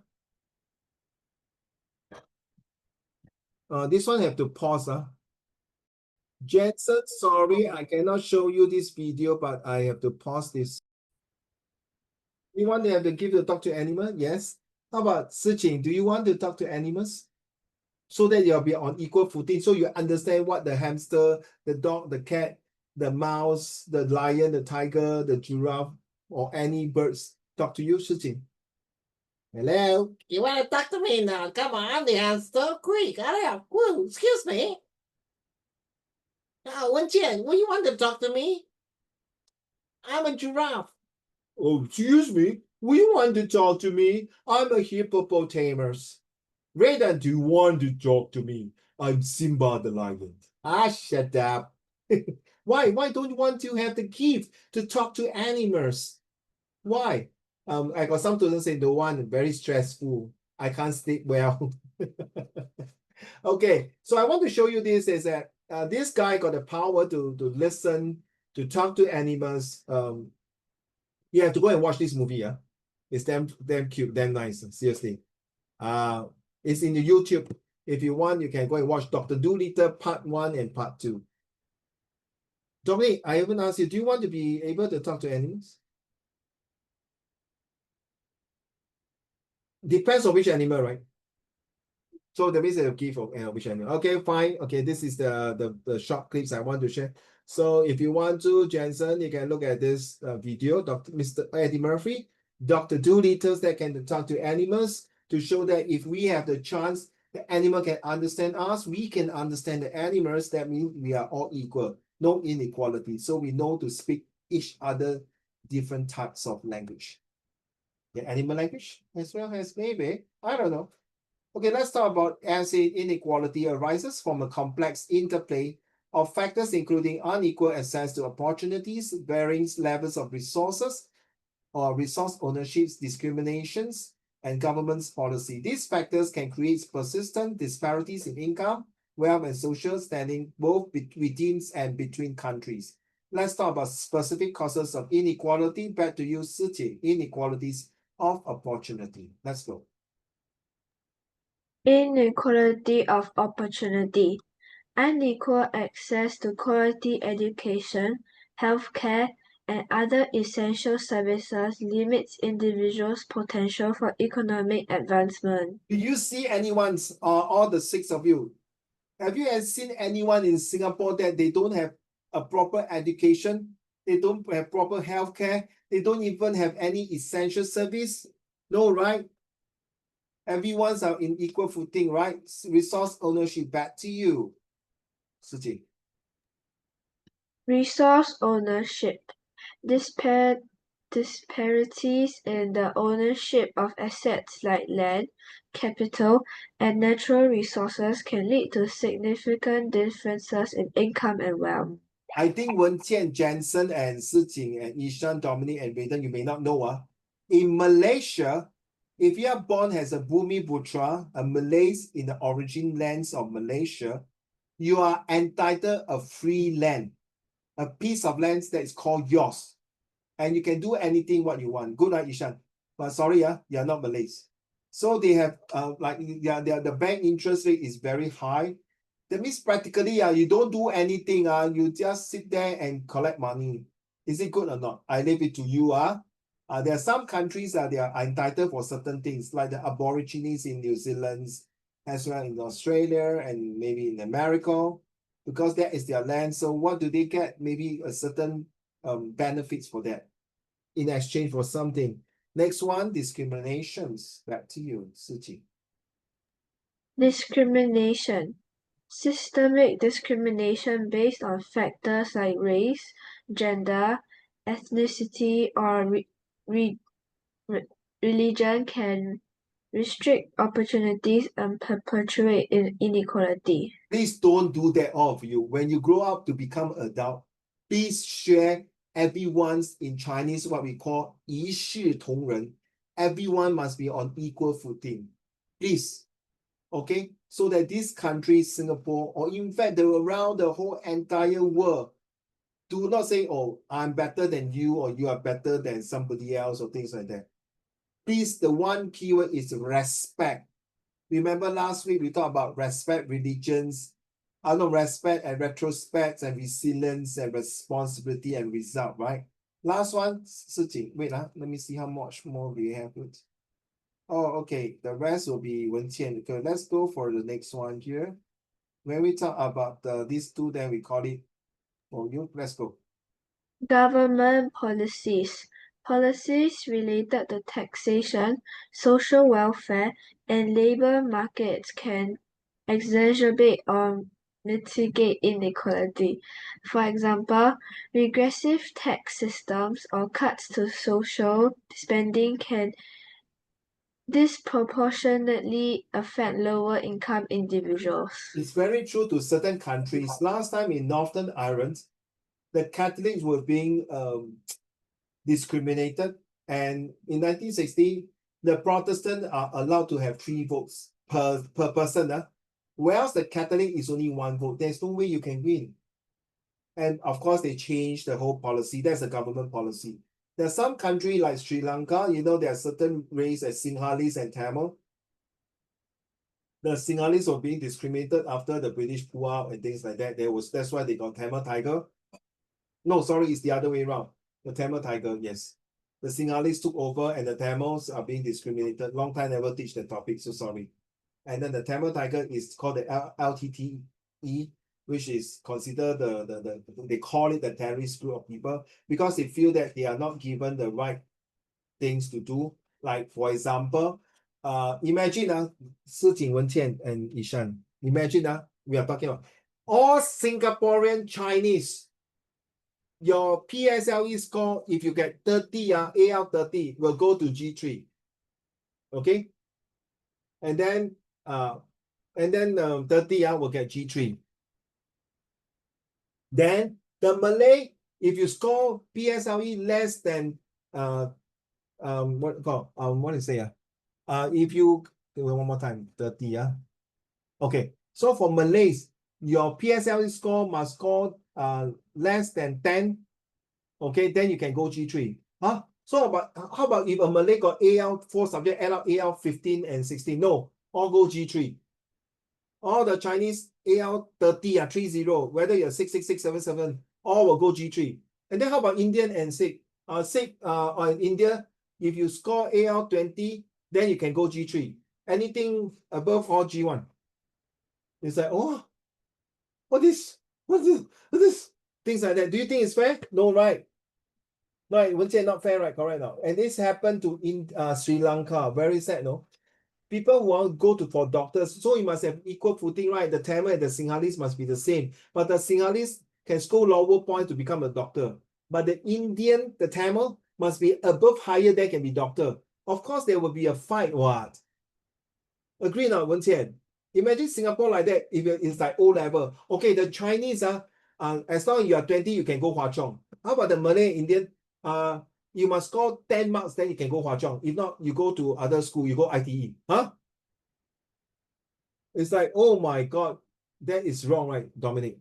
This one have to pause. Jensen, sorry, I cannot show you this video, but I have to pause this. You want to have to give the talk to animal? Yes. How about Siqing? Do you want to talk to animals? So that you'll be on equal footing, so you understand what the hamster, the dog, the cat, the mouse, the lion, the tiger, the giraffe, or any birds talk to you, Siqing. Hello? You want to talk to me now? Come on, the answer quick. Hurry up. Woo, excuse me. Wenjian, will you want to talk to me? I'm a giraffe. Oh, excuse me. Will you want to talk to me? I'm a hippopotamus. Raydan, do you want to talk to me? I'm Simba the lion. Shut up. Why don't you want to have the gift to talk to animals? Why? I got some students say, don't want, very stressful. I can't sleep well. Okay, so I want to show you this is that this guy got the power to listen, to talk to animals. You have to go and watch this movie. It's damn cute, damn nice. Seriously. It's in the YouTube. If you want, you can go and watch Dr. Dolittle Part 1 and Part 2. Dominic, I even asked you, do you want to be able to talk to animals? Depends on which animal, right? So that means a gift of which animal. Okay, fine. Okay, this is the short clips I want to share. So if you want to, Jensen, you can look at this video, Mr. Eddie Murphy, Dr. Dolittle that can talk to animals, to show that if we have the chance, the animal can understand us, we can understand the animals. That means we are all equal, no inequality. So we know to speak each other different types of language. The animal language as well as maybe, I don't know. Okay, let's talk about acid inequality arises from a complex interplay of factors including unequal access to opportunities, varying levels of resources or resource ownerships, discriminations, and government's policy. These factors can create persistent disparities in income, wealth, and social standing, both within and between countries. Let's talk about specific causes of inequality. Back to you, Siqing. Inequalities of opportunity. Let's go. Inequality of opportunity. Unequal access to quality education, healthcare, and other essential services limits individuals' potential for economic advancement. Do you see anyone, all the six of you, have you ever seen anyone in Singapore that they don't have a proper education? They don't have proper healthcare. They don't even have any essential service? No, right? Everyone's are in equal footing, right? Resource ownership, back to you. Suji. Resource ownership. Disparities in the ownership of assets like land, capital, and natural resources can lead to significant differences in income and wealth. I think Wen Qian, Jensen, and Si Jing, and Ishan, Dominic, and Raiden, you may not know. In Malaysia, if you are born as a Bumi Putra, a Malays in the origin lands of Malaysia, you are entitled a free land, a piece of land that is called yours. And you can do anything what you want. Good night, Ishan. But sorry, you are not Malays. So they have the bank interest rate is very high. That means practically you don't do anything, you just sit there and collect money. Is it good or not? I leave it to you. There are some countries they are entitled for certain things, like the Aborigines in New Zealand, as well in Australia and maybe in America, because that is their land. So what do they get? Maybe a certain benefits for that in exchange for something. Next one, discriminations. Back to you, Suji. Discrimination. Systemic discrimination based on factors like race, gender, ethnicity, or religion can restrict opportunities and perpetuate inequality. Please don't do that, all of you. When you grow up to become adult, please share everyone's in Chinese what we call 一视同仁. Everyone must be on equal footing. Please. Okay? So that this country, Singapore, or in fact around the whole entire world, do not say, oh, I'm better than you, or you are better than somebody else, or things like that. Please, the one keyword is respect. Remember last week we talked about respect religions, respect and retrospect and resilience and responsibility and result, right? Last one, Sijing. Wait, let me see how much more we have. Oh, okay. The rest will be Wen Qian. Okay, let's go for the next one here. When we talk about these two, then we call it. Oh, you. Let's go. Government policies. Policies related to taxation, social welfare, and labor markets can exacerbate or mitigate inequality. For example, regressive tax systems or cuts to social spending can disproportionately affect lower income individuals. It's very true to certain countries. Last time in Northern Ireland, the Catholics were being discriminated, and in 1960, the Protestants are allowed to have 3 votes per person. Whereas the Catholic is only 1 vote. There's no way you can win. And of course, they changed the whole policy. That's a government policy. There's some country like Sri Lanka, there are certain race as Sinhalese and Tamil. The Sinhalese were being discriminated after the British pull out and things like that. That's why they got Tamil Tiger. No, sorry, it's the other way around. The Tamil Tiger, yes. The Sinhalese took over and the Tamils are being discriminated. Long time never teach the topic, so sorry. And then the Tamil Tiger is called the LTTE, which is considered they call it the terrorist group of people because they feel that they are not given the right things to do. Like, for example, imagine Si Jing, Wen Qian, and Ishan. Imagine we are talking about all Singaporean Chinese. Your PSLE score, if you get 30, AL 30, will go to G3. Okay? And then 30 will get G3. Then the Malay, if you score PSLE less than what is it? If you one more time, 30, okay. So for Malays, your PSLE score must score less than 10. Okay, then you can go G3. So how about if a Malay got AL 4 subject, AL 15 and 16? No, all go G3. All the Chinese AL 30, 30, whether you're 66677, all will go G3. And then how about Indian and Sikh? Sikh in India, if you score AL 20, then you can go G3. Anything above all G1. It's like, oh, what is this? Things like that. Do you think it's fair? No, right? No, it would say not fair, right? Correct now. And this happened to Sri Lanka. Very sad, no? people who want to go for doctors, so you must have equal footing, right? The Tamil and the Sinhalese must be the same, but the Sinhalese can score lower points to become a doctor. But the Indian, the Tamil, must be above higher than can be doctor. Of course, there will be a fight. What? Agree now, Wen Qian? Imagine Singapore like that. If it's like O level, okay, the Chinese as long as you are 20, you can go Hwa Chong. How about the Malay, Indian? You must score 10 marks, then you can go Hwa Chong. If not, you go to other school, you go ITE. Huh? It's like, oh my God, that is wrong, right, Dominic?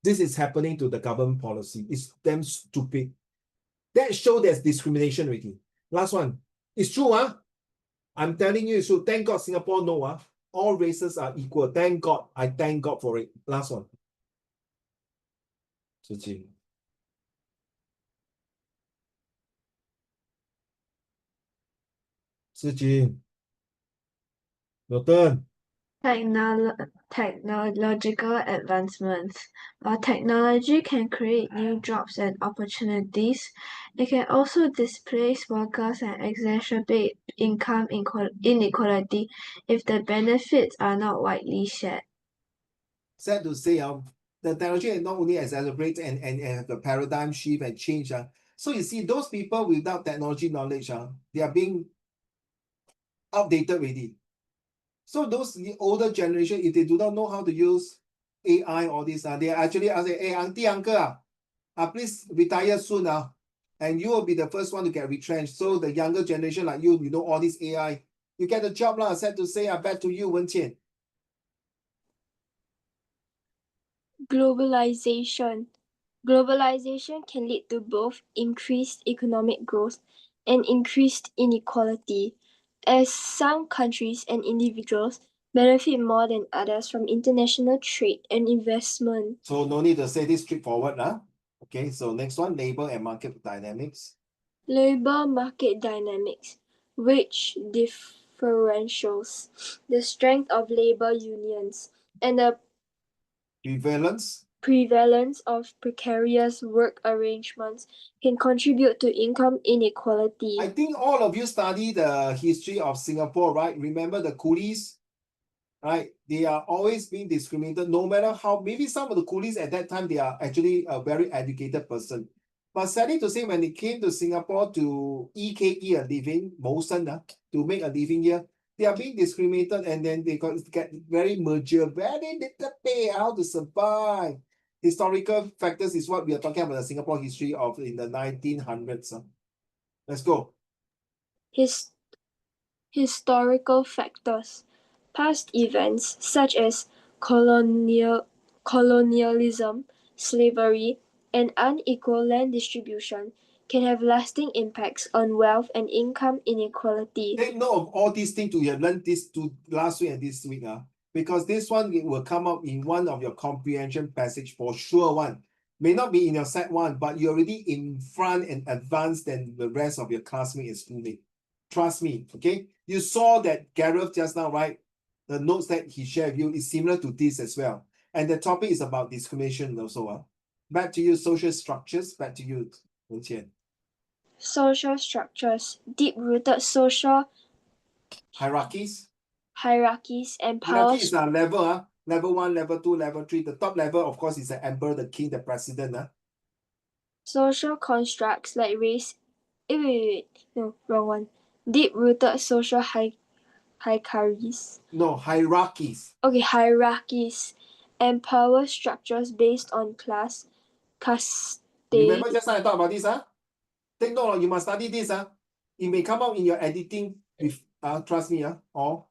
This is happening to the government policy. It's damn stupid. That shows there's discrimination already. Last one. It's true, I'm telling you, so thank God Singapore know, all races are equal. Thank God. I thank God for it. Last one. Zhi Jin, your turn. Technological advancements. While technology can create new jobs and opportunities, it can also displace workers and exacerbate income inequality if the benefits are not widely shared. Sad to say, the technology not only accelerates and have the paradigm shift and change. So you see, those people without technology knowledge, they are being outdated already. So those older generation, if they do not know how to use AI or this, they actually say, hey, auntie, uncle, please retire soon, and you will be the first one to get retrenched. So the younger generation like you know all this AI, you get a job, sad to say, back to you, Wen Qian. Globalization. Globalization can lead to both increased economic growth and increased inequality, as some countries and individuals benefit more than others from international trade and investment. So no need to say this straightforward, Okay, so next one, labor and market dynamics. Labor market dynamics, which differentials the strength of labor unions and the prevalence of precarious work arrangements, can contribute to income inequality. I think all of you study the history of Singapore, right? Remember the coolies, right? They are always being discriminated, no matter how, maybe some of the coolies at that time, they are actually a very educated person. But sadly to say, when they came to Singapore to EKE a living, to make a living here, they are being discriminated, and then they get very little pay, how to survive. Historical factors is what we are talking about, the Singapore history of in the 1900s. Let's go. Historical factors. Past events such as colonialism, slavery, and unequal land distribution can have lasting impacts on wealth and income inequality. Take note of all these things you have learned this to last week and this week, because this one it will come up in one of your comprehension passage for sure one. May not be in your set one, but you're already in front and advanced than the rest of your classmates and schoolmates. Trust me, okay? You saw that Gareth just now, right? The notes that he shared with you is similar to this as well. And the topic is about discrimination also. Back to you, social structures. Back to you, Wen Qian. Social structures, deep-rooted social Hierarchies. and power. Hierarchy is a level, level 1, level 2, level 3. The top level, of course, is the emperor, the king, the president. Social constructs like race. No, wrong one. Deep-rooted social hierarchies. No, hierarchies. Okay, hierarchies and power structures based on class, caste. Remember just now I talked about this, Take note, you must study this, It may come out in your editing with, trust me, or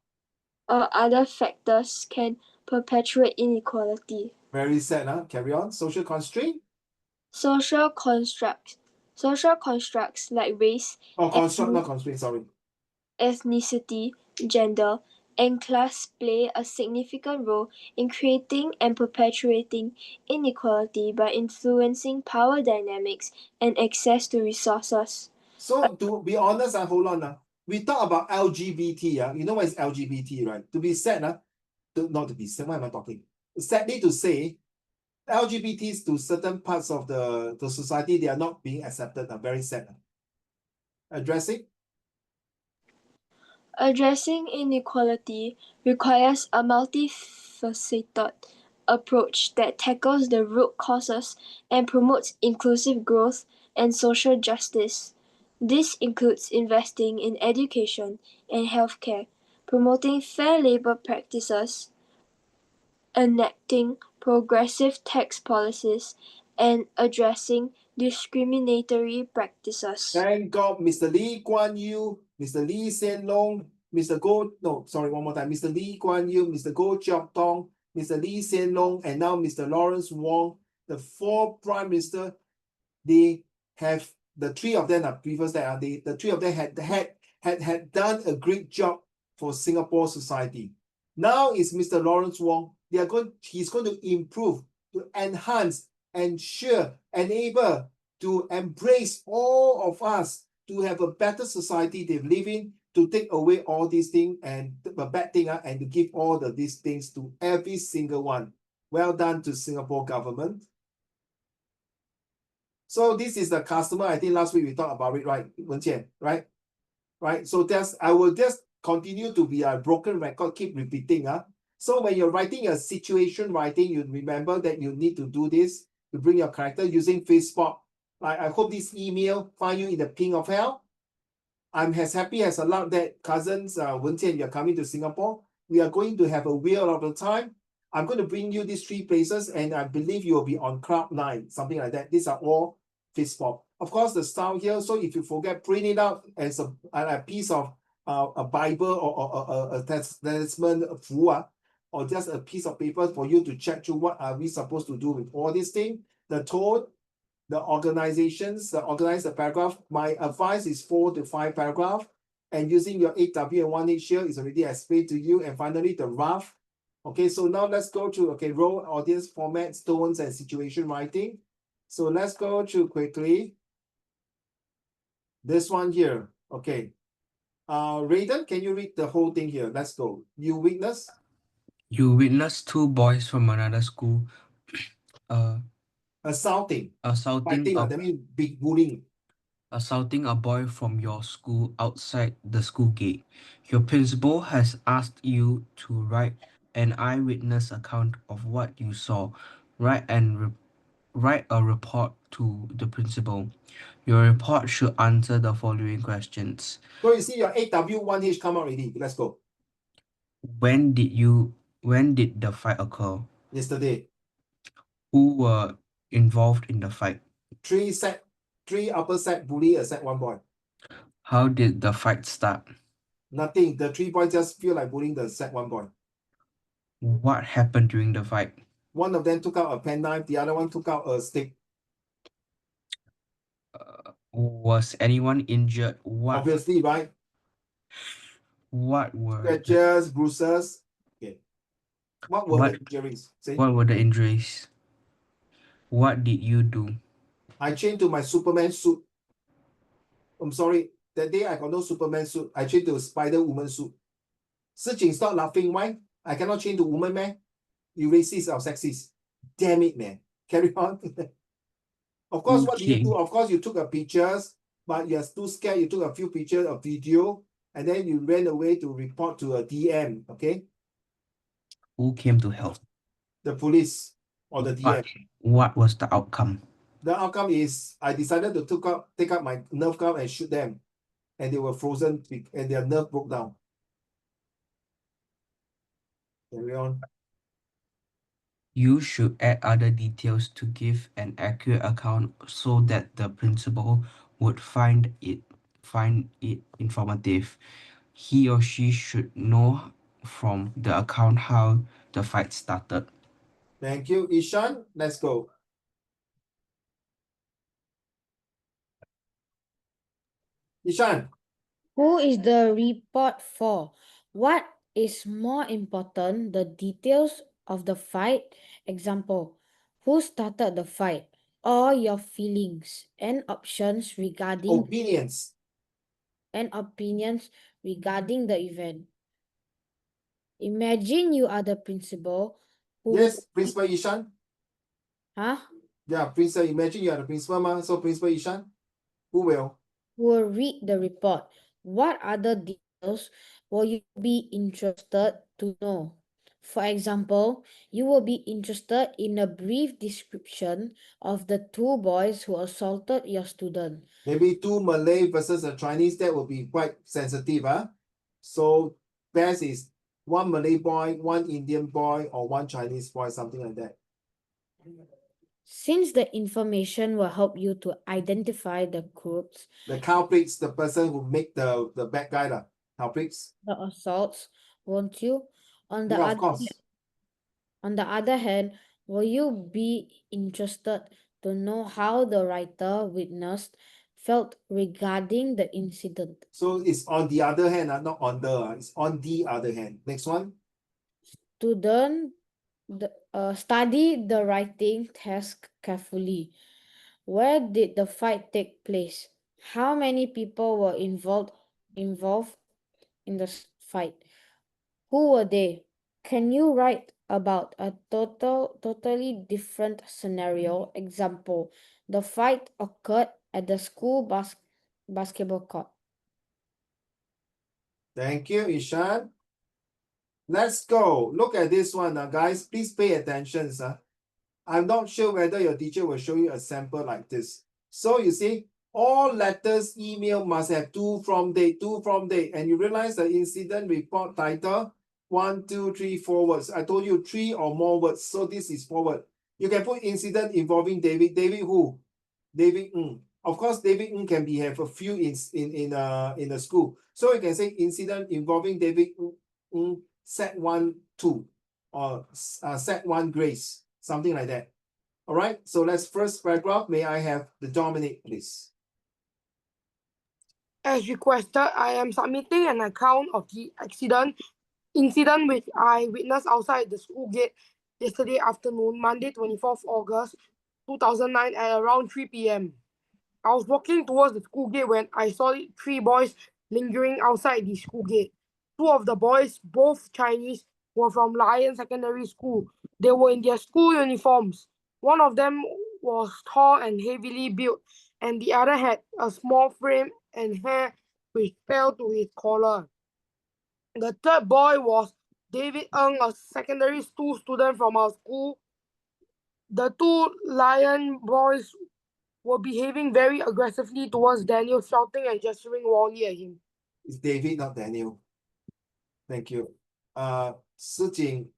other factors can perpetuate inequality. very sad, Carry on. Social constraint. Social constructs like race, Oh, construct, not constraint, sorry. ethnicity, gender, and class play a significant role in creating and perpetuating inequality by influencing power dynamics and access to resources. So to be honest, hold on. We talk about LGBT, you know what is LGBT, right? To be sad, not to be sad, why am I talking? Sadly to say, LGBTs to certain parts of the society, they are not being accepted. Very sad. Address it. Addressing inequality requires a multifaceted approach that tackles the root causes and promotes inclusive growth and social justice. This includes investing in education and healthcare, promoting fair labor practices, enacting progressive tax policies, and addressing discriminatory practices. Thank God, Mr. Lee Kuan Yew, Mr. Lee Hsien Loong, Mr. Goh, no, sorry, one more time. Mr. Lee Kuan Yew, Mr. Goh Chok Tong, Mr. Lee Hsien Loong, and now Mr. Lawrence Wong, the four prime minister, they have, the three of them are previous that are the three of them had done a great job for Singapore society. Now is Mr. Lawrence Wong. He's going to improve, to enhance, ensure, enable, to embrace all of us to have a better society they live in, to take away all these things and the bad thing and to give all these things to every single one. Well done to Singapore government. So this is the customer. I think last week we talked about it, right, Wen Qian, right? Right. So I will just continue to be a broken record, keep repeating. So when you're writing a situation writing, you remember that you need to do this to bring your character using Facebook. I hope this email find you in the ping of hell. I'm as happy as allowed that cousins Wen Qian, you're coming to Singapore. We are going to have a wheel of the time. I'm going to bring you these three places, and I believe you will be on cloud 9, something like that. These are all Facebook. Of course, the style here. So if you forget, print it out as a piece of a Bible or a testament, or just a piece of paper for you to check through what are we supposed to do with all these things. The tone, the organizations, organize the paragraph. My advice is 4 to 5 paragraph, and using your 8W and 1H here is already explained to you. And finally, the rough. Okay, so now let's go to role, audience, formats, tones, and situation writing. So let's go through quickly. This one here. Okay. Raiden, can you read the whole thing here? Let's go. You witness You witness two boys from another school assaulting, assaulting fighting, a that means big bullying. assaulting a boy from your school outside the school gate. Your principal has asked you to write an eyewitness account of what you saw. Write a report to the principal. Your report should answer the following questions. So you see your 8W 1H come out already. Let's go. When did the fight occur? Yesterday. Who were involved in the fight? 3 upper set bully, a set 1 boy. How did the fight start? Nothing. The 3 boys just feel like bullying the set 1 boy. What happened during the fight? One of them took out a penknife, the other one took out a stick. Was anyone injured? Obviously, right? What were Scratches, bruises. Okay. What were the injuries? See? What were the injuries? What did you do? I changed to my Superman suit. I'm sorry. That day I got no Superman suit. I changed to a Spider-Woman suit. Sijing, stop laughing. Why? I cannot change to woman, man. You racist or sexist. Damn it, man. Carry on. Of course, what did you do? Of course, you took a pictures, but you're too scared. You took a few pictures of video, and then you ran away to report to a DM, okay? Who came to help? The police or the DM. What was the outcome? The outcome is I decided to take up my nerve gun and shoot them, and they were frozen and their nerve broke down. Carry on. You should add other details to give an accurate account so that the principal would find it informative. He or she should know from the account how the fight started. Thank you, Ishan. Let's go. Ishan. Who is the report for? What is more important, the details of the fight? Example, who started the fight? Or your feelings and options regarding Opinions. and opinions regarding the event. Imagine you are the principal who Yes, Principal Ishan. huh? Yeah, Principal. Imagine you are the principal, ma. So Principal Ishan, who will? Will read the report. What other details will you be interested to know? For example, you will be interested in a brief description of the two boys who assaulted your student. Maybe two Malay versus a Chinese, that will be quite sensitive, huh? So best is one Malay boy, one Indian boy, or one Chinese boy, something like that. Since the information will help you to identify the groups, The culprits, the person who make the bad guy, the culprits. the assaults, won't you? On the Yeah, of other course. On the other hand, will you be interested to know how the writer witnessed felt regarding the incident? So it's on the other hand, not on the, it's on the other hand. Next one. Study the writing task carefully. Where did the fight take place? How many people were involved in the fight? Who were they? Can you write about a totally different scenario? Example, the fight occurred at the school basketball court. Thank you, Ishan. Let's go. Look at this one, guys. Please pay attention, sir. I'm not sure whether your teacher will show you a sample like this. So you see, all letters, email must have to, from, date, and you realize the incident report title, 1, 2, 3, 4 words. I told you 3 or more words, so this is 4 words. You can put incident involving David. David who? David Ng. Of course, David Ng can have a few in the school. So you can say incident involving David Ng, set 1, 2, or set 1 Grace, something like that. All right, so let's first paragraph. May I have the Dominic, please? As requested, I am submitting an account of the incident which I witnessed outside the school gate yesterday afternoon, Monday, 24th August 2009 at around 3 p.m. I was walking towards the school gate when I saw 3 boys lingering outside the school gate. 2 of the boys, both Chinese, were from Lion Secondary School. They were in their school uniforms. One of them was tall and heavily built, and the other had a small frame and hair which fell to his collar. The third boy was David Ng, a secondary school student from our school. The 2 Lion boys were behaving very aggressively towards Daniel, shouting and gesturing wildly at him. It's David, not Daniel. Thank you. Sijing.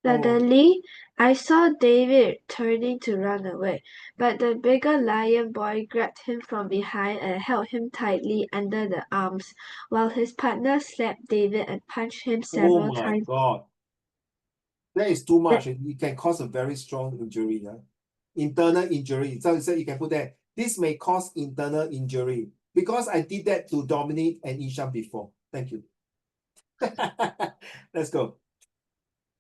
Suddenly, I saw David turning to run away, but the bigger lion boy grabbed him from behind and held him tightly under the arms, while his partner slapped David and punched him Oh several my times. God. That is too much. It can cause a very strong injury. Yeah? Internal injury. So you can put that. This may cause internal injury because I did that to Dominic and Ishan before. Thank you. Let's go.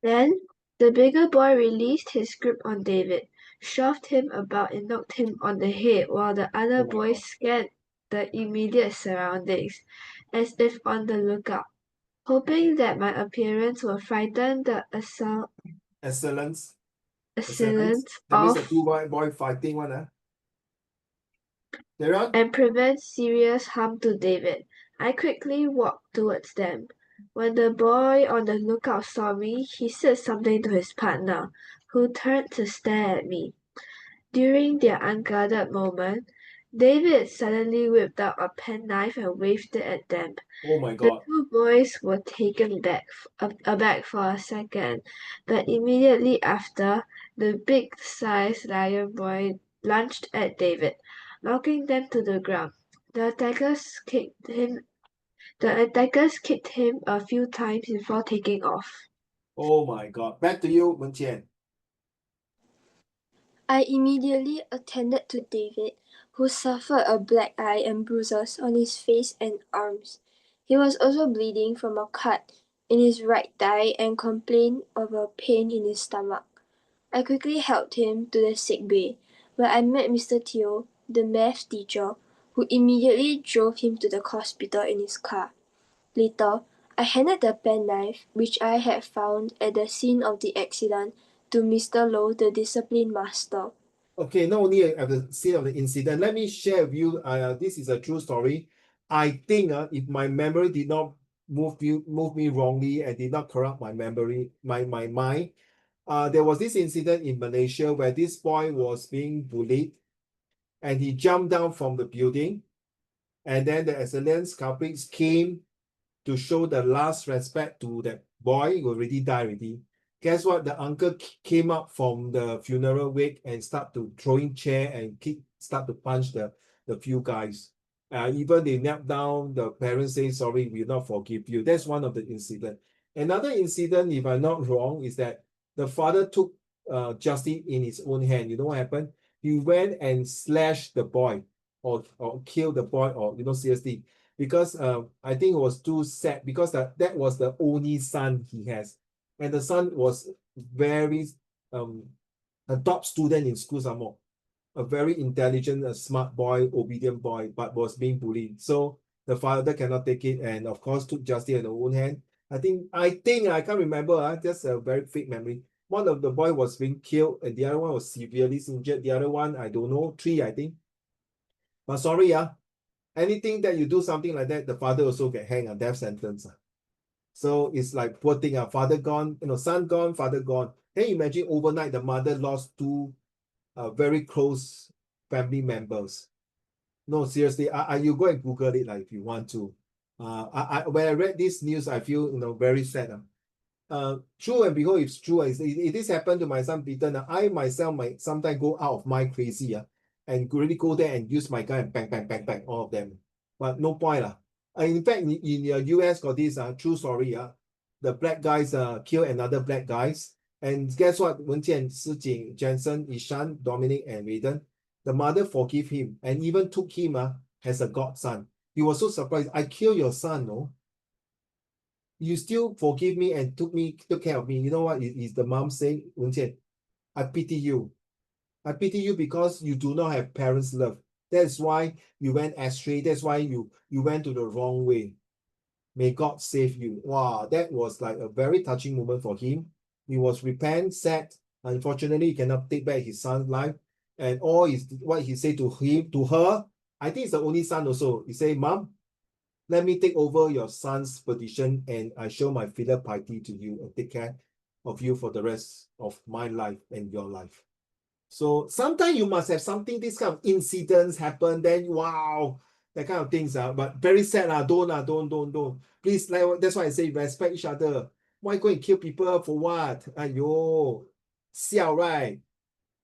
Then, the bigger boy released his grip on David, shoved him about and knocked him on the head while the other Oh my boys God. scanned the immediate surroundings, as if on the lookout. Hoping that my appearance would frighten the Excellence. assailants That means the off 2 boy fighting one. Carry on. and prevent serious harm to David. I quickly walked towards them. When the boy on the lookout saw me, he said something to his partner, who turned to stare at me. During their unguarded moment, David suddenly whipped out a penknife and waved it at them. Oh my The God. 2 boys were taken aback for a second, but immediately after, the big-sized lion boy lunged at David, knocking them to the ground. The attackers kicked him a few times before taking off. Oh my God. Back to you, Wen Qian. I immediately attended to David, who suffered a black eye and bruises on his face and arms. He was also bleeding from a cut in his right thigh and complained of a pain in his stomach. I quickly helped him to the sick bay, where I met Mr. Teo, the math teacher, who immediately drove him to the hospital in his car. Later, I handed the penknife, which I had found at the scene of the accident, to Mr. Low, the discipline master. Okay, not only at the scene of the incident, let me share with you. This is a true story. I think if my memory did not move me wrongly and did not corrupt my memory, my mind, there was this incident in Malaysia where this boy was being bullied and he jumped down from the building, and then the excellence culprits came to show the last respect to that boy who already died already. Guess what? The uncle came up from the funeral wake and start to throwing chair and start to punch the few guys. Even they knelt down, the parents say, sorry, we will not forgive you. That's one of the incident. Another incident, if I'm not wrong, is that the father took justice in his own hand. You know what happened? He went and slashed the boy or killed the boy or, seriously, because I think it was too sad because that was the only son he has. And the son was very a top student in school some more, a very intelligent, a smart boy, obedient boy, but was being bullied. So the father cannot take it and of course took justice in their own hand. I think I can't remember, just a very fake memory. One of the boy was being killed and the other one was severely injured. The other one, I don't know, three, I think. But sorry, anything that you do something like that, the father also get hanged, a death sentence. So it's like poor thing, father gone, son gone, father gone. Then imagine overnight the mother lost two very close family members. No, seriously, you go and Google it like if you want to. When I read this news, I feel very sad. True and behold, it's true. It this happened to my son Peter. Now, I myself might sometimes go out of my crazy, and really go there and use my gun and bang, bang, bang, bang, all of them. But no point. In fact, in the US got this true story. The black guys kill another black guys. And guess what? Wenjian, Sijing, Jensen, Ishan, Dominic, and Raiden, the mother forgive him and even took him as a godson. He was so surprised. I kill your son, no? You still forgive me and took care of me. You know what is the mom saying? Wenjian, I pity you. I pity you because you do not have parents' love. That's why you went astray. That's why you went to the wrong way. May God save you. Wow, that was like a very touching moment for him. He was repent, sad. Unfortunately, he cannot take back his son's life. And all is what he said to her. I think it's the only son also. He said, Mom, let me take over your son's position and I show my filial piety to you and take care of you for the rest of my life and your life. So sometimes you must have something, this kind of incidents happen, then wow, that kind of things. But very sad. Don't. Please, like, that's why I say respect each other. Why go and kill people for what? Aiyo, siao, right?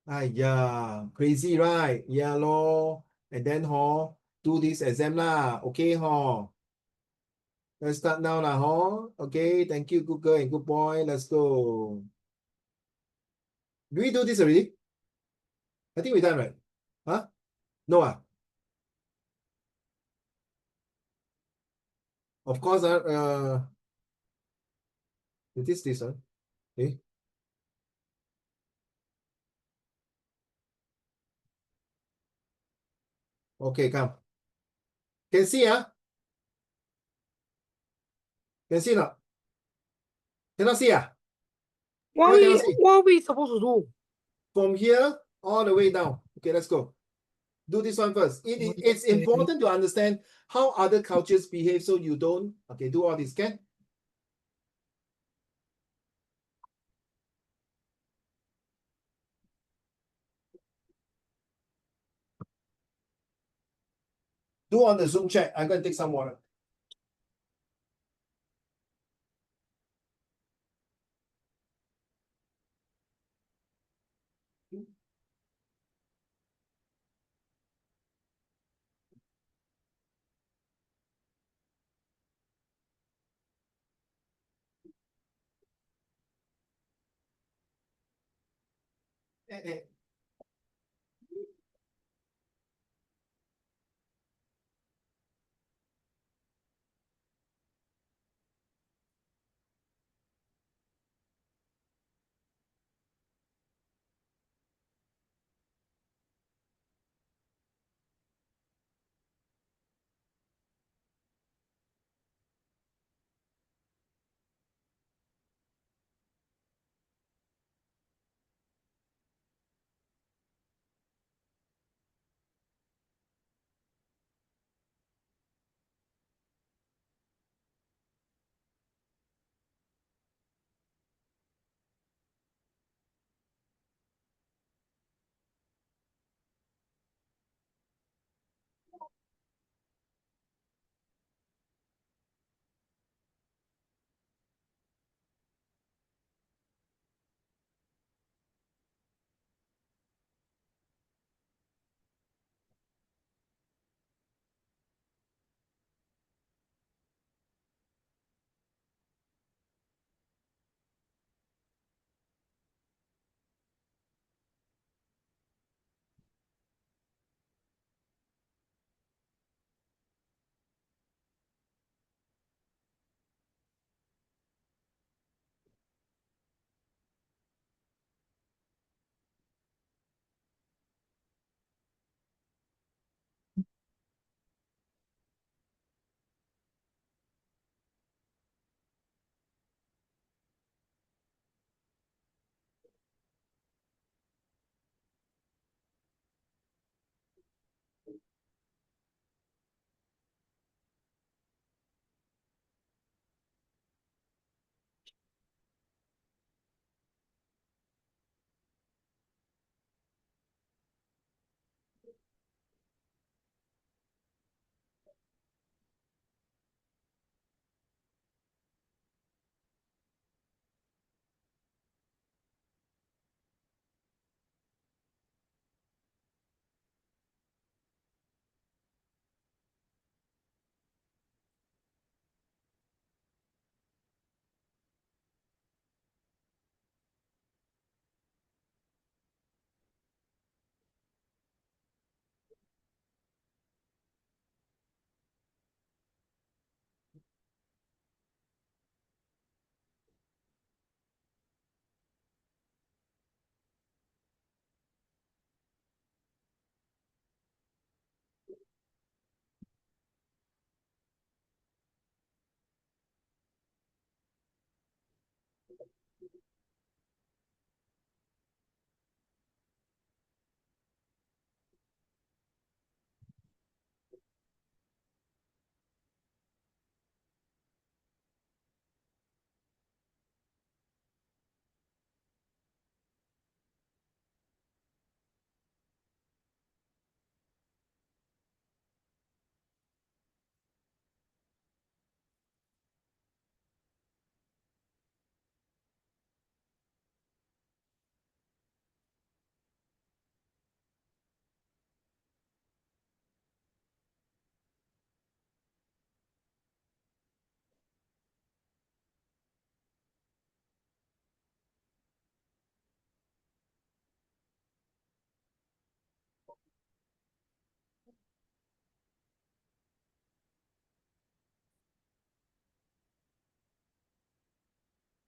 Aiya, crazy, right? Yeah, lor. And then, do this exam lah. Okay, Let's start now lah, Okay, thank you, good girl and good boy. Let's go. Do we do this already? I think we're done, right? Huh? No, Of course, it is this one. Okay. Okay, come. Can see, Can see not? Cannot see, Why cannot see? What are we supposed to do? From here all the way down. Okay, let's go. Do this one first. It's important to understand how other cultures behave so you don't. Okay, do all this, can? Do on the Zoom chat. I'm going to take some water. Eh, eh.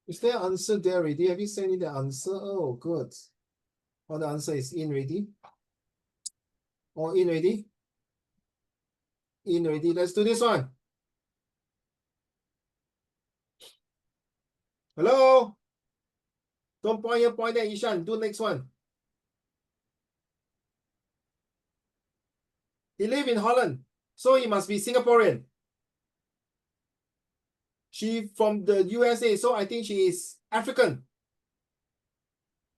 Is there answer there already? Have you sent me the answer? Oh, good. Oh, the answer is in already. Oh, in already? In already. Let's do this one. Hello? Don't point here, point there, Ishan. Do next one. He live in Holland, so he must be Singaporean. She from the USA, so I think she is African.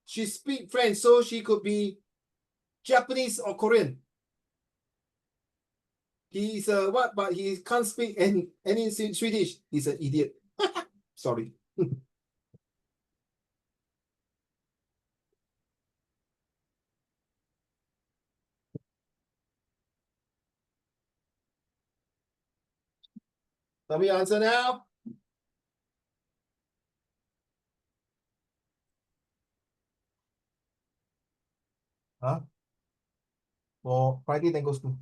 She speak French, so she could be Japanese or Korean. He's a what? But he can't speak any Swedish. He's an idiot. Sorry. Let me answer now. Huh? For Friday, then go school.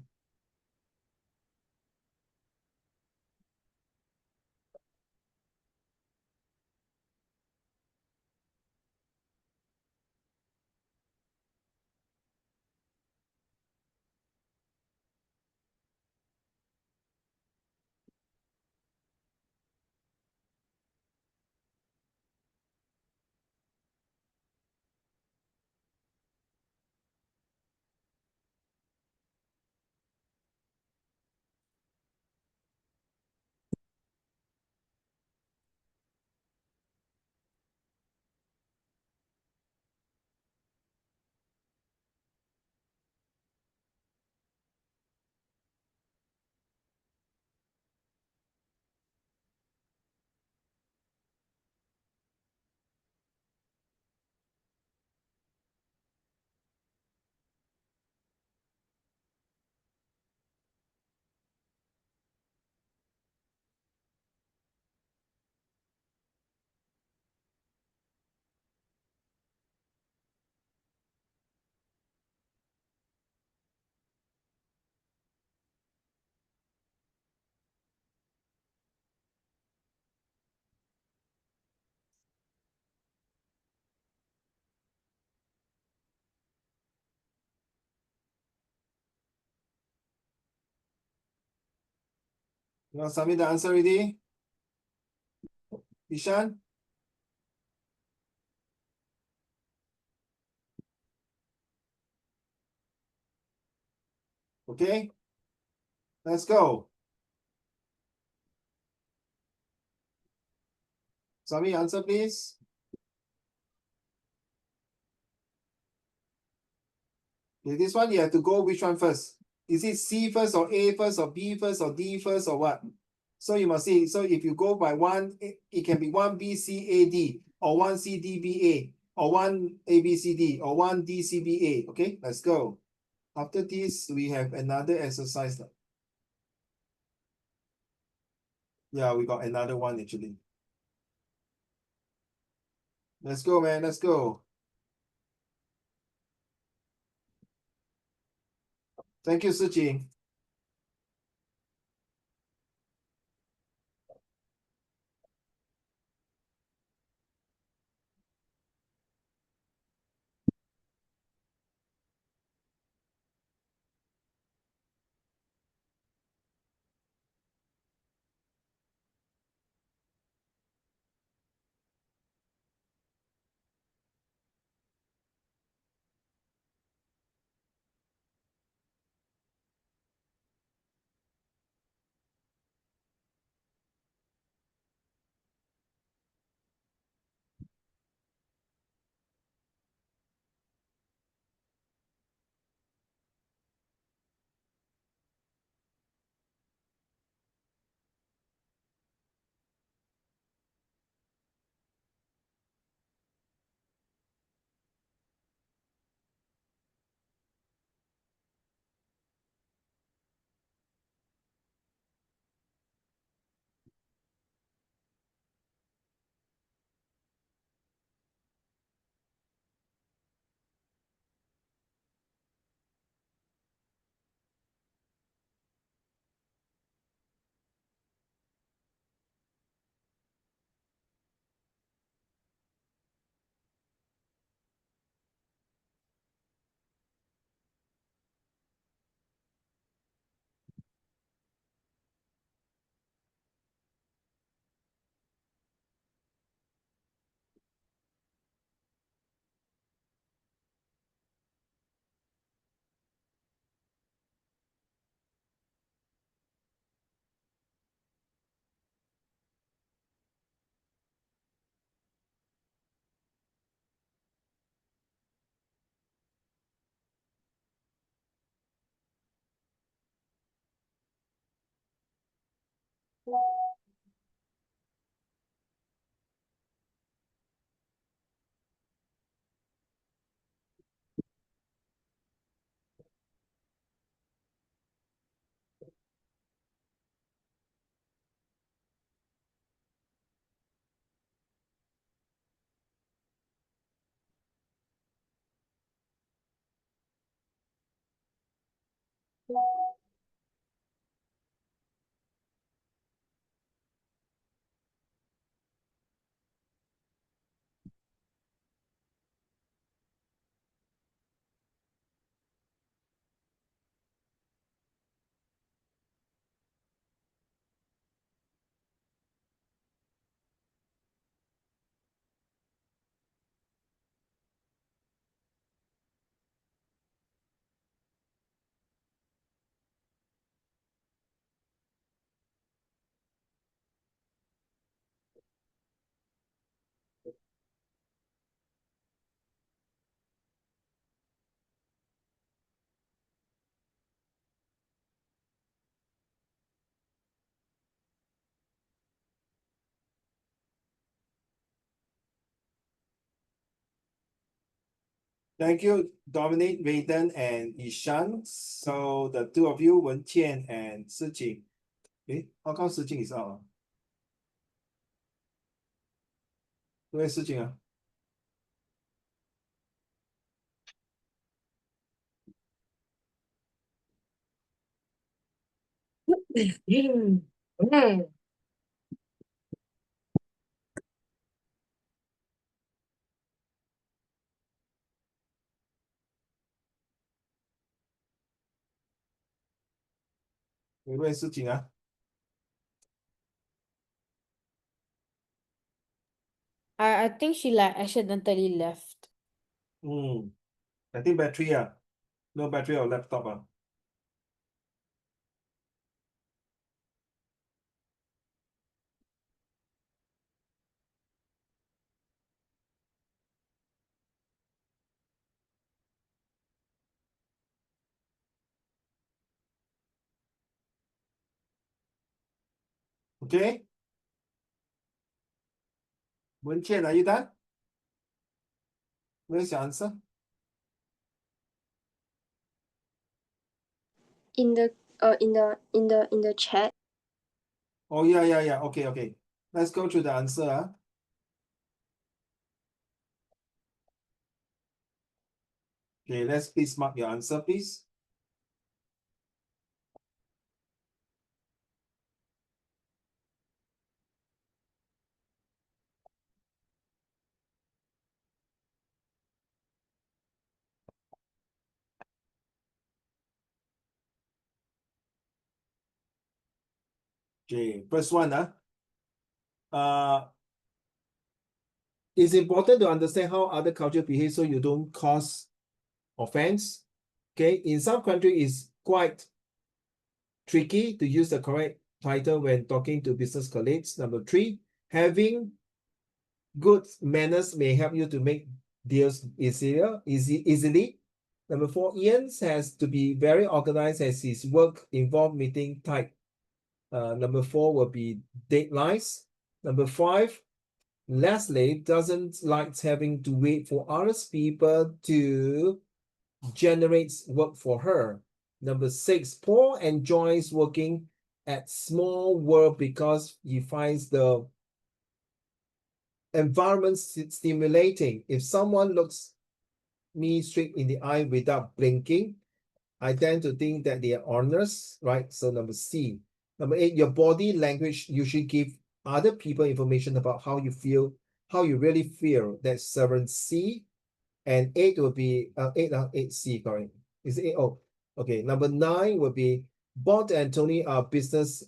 You want to submit the answer already? Ishan? Okay. Let's go. Submit answer, please. Okay, this one you have to go which one first? Is it C first or A first or B first or D first or what? So you must see. So if you go by one, it can be one B C A D or one C D B A or one A B C D or one D C B A. Okay, let's go. After this, we have another exercise. Yeah, we got another one actually. Let's go, man. Let's go. Thank you, Suchi. Thank you, Dominic, Raiden, and Ishan. So the two of you, Wen Qian and Sijing. How come Sijing is out? Where's Sijing? Where's Sijing? I think she like accidentally left. I think battery. No battery or laptop. Okay. Wen Qian, are you done? Where's your answer? In the chat. Oh, yeah. Okay. Let's go to the answer. Okay, let's please mark your answer, please. Okay, first one. It's important to understand how other culture behave so you don't cause offense. Okay, in some countries, it's quite tricky to use the correct title when talking to business colleagues. Number 3, having good manners may help you to make deals easily. Number 4, Ian has to be very organized as his work involve meeting tight. Number 4 will be deadlines. Number 5, Leslie doesn't like having to wait for other people to generate work for her. Number 6, Paul enjoys working at Small World because he finds the environment stimulating. If someone looks me straight in the eye without blinking, I tend to think that they are honest, right? So number C. Number 8, your body language usually give other people information about how you feel, how you really feel. That's 7C. And 8 will be 8C, correct? Is it 8? Oh, okay. Number 9 will be Bob and Tony are business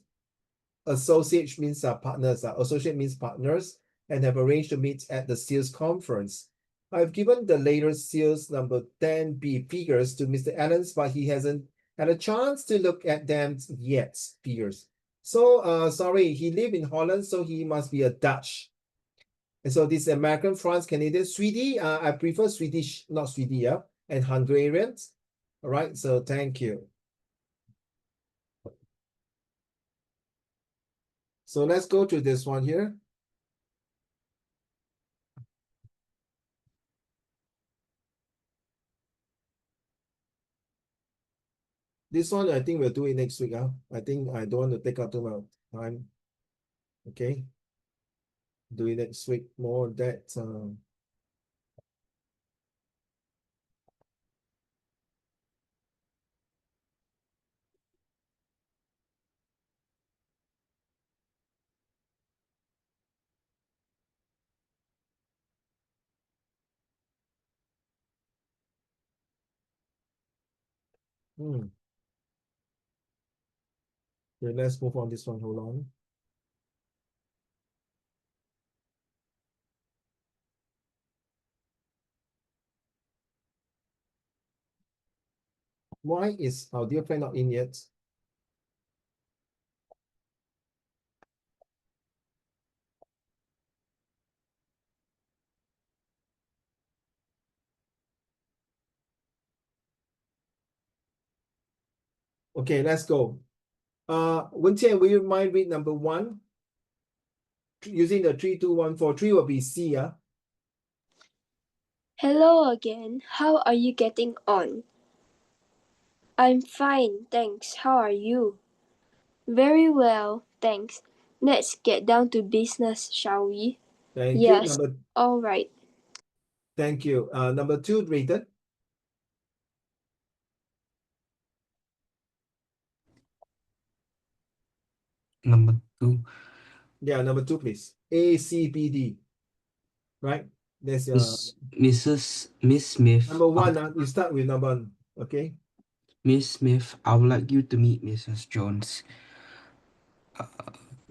associates, means partners. Associate means partners, and have arranged to meet at the sales conference. I've given the later sales number 10B figures to Mr. Adams, but he hasn't had a chance to look at them yet. Figures. So sorry, he live in Holland, so he must be a Dutch. And so this American, France, Canadian, Swedish, I prefer Swedish, not Swedish, yeah, and Hungarians. All right, so thank you. So let's go to this one here. This one, I think we'll do it next week. I think I don't want to take up too much time. Okay. Do it next week. More that. Okay, let's move on this one. Hold on. Why is our dear friend not in yet? Okay, let's go. Wen-Tian, will you mind read number 1? Using the 3, 2, 1, 4. 3 will be C, Hello again. How are you getting on? I'm fine, thanks. How are you? Very well, thanks. Let's get down to business, shall we? Thank you. Yes. All right. Thank you. Number two, rated. Number 2, Yeah, number two, please. ACBD. Right? There's Miss Smith. number one. You start with number one. Okay. Miss Smith, I would like you to meet Mrs. Jones.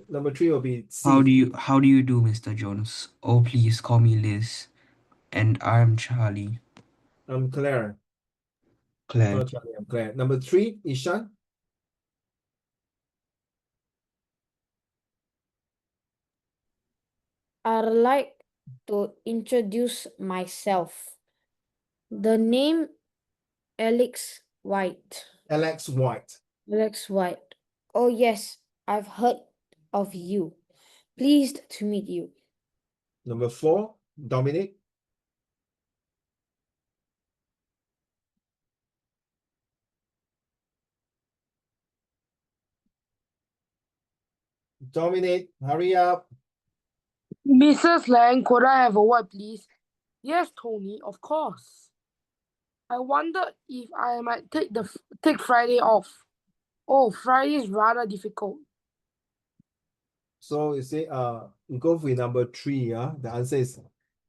Number three will be How C. do you do, Mr. Jones? Oh, please call me Liz. And I'm Charlie. I'm Claire. Claire. Oh, Charlie, I'm Claire. Number three, Ishan. I'd like to introduce myself. The name Alex White. Alex White. Alex White. Oh yes, I've heard of you. Pleased to meet you. Number four, Dominic. Dominic, hurry up. Mrs. Lang, could I have a word, please? Yes, Tony, of course. I wondered if I might take Friday off. Oh, Friday is rather difficult. So you say, you go with number three. The answer is,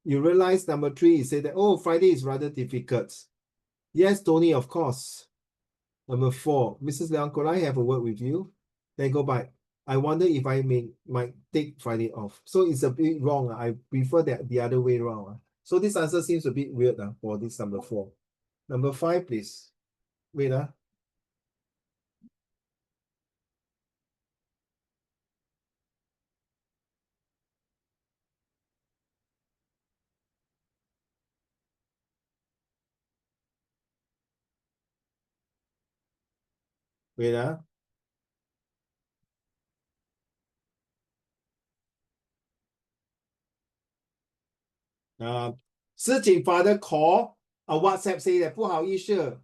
you realize number three, you say that, oh, Friday is rather difficult. Yes, Tony, of course. Number four, Mrs. Leong, could I have a word with you? Then go back. I wonder if I might take Friday off. So it's a bit wrong. I prefer that the other way around. So this answer seems a bit weird for this number four. Number five, please. Wait. Wait. 司警 father call WhatsApp say that 不好意思，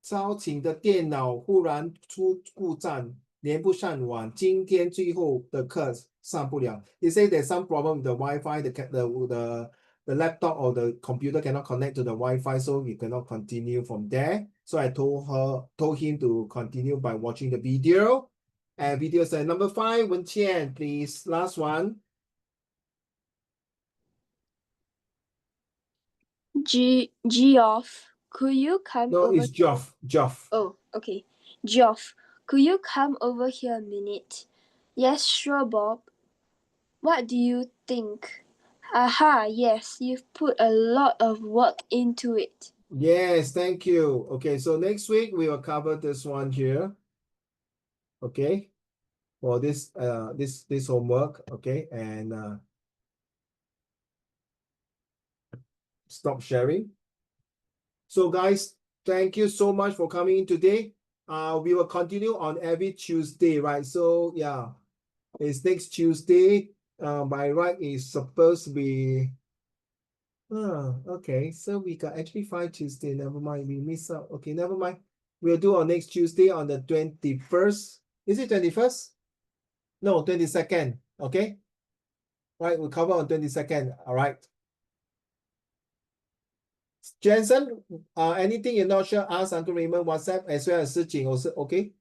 招请的电脑忽然出故障，连不上网，今天最后的课上不了。He say there's some problem with the Wi-Fi, the laptop or the computer cannot connect to the Wi-Fi, so he cannot continue from there. So I told him to continue by watching the video. And video said number 5, Wen Qian, please. Last one. Geoff, could you come No, over? it's Geoff. Geoff. Oh, okay. Geoff, could you come over here a minute? Yes, sure, Bob. What do you think? Aha, yes, you've put a lot of work into it. Yes, thank you. Okay, so next week we will cover this one here. Okay, for this this homework. Okay, and stop sharing. So guys, thank you so much for coming in today. We will continue on every Tuesday, right? So yeah, it's next Tuesday. By right is supposed to be. Okay, so we got actually 5 Tuesday. Never mind, we miss out. Okay, never mind. We'll do on next Tuesday on the 21st. Is it 21st? No, 22nd. Okay. Right, we'll cover on 22nd. All right. Jensen, anything you're not sure, ask Uncle Raymond WhatsApp as well as searching also. Okay.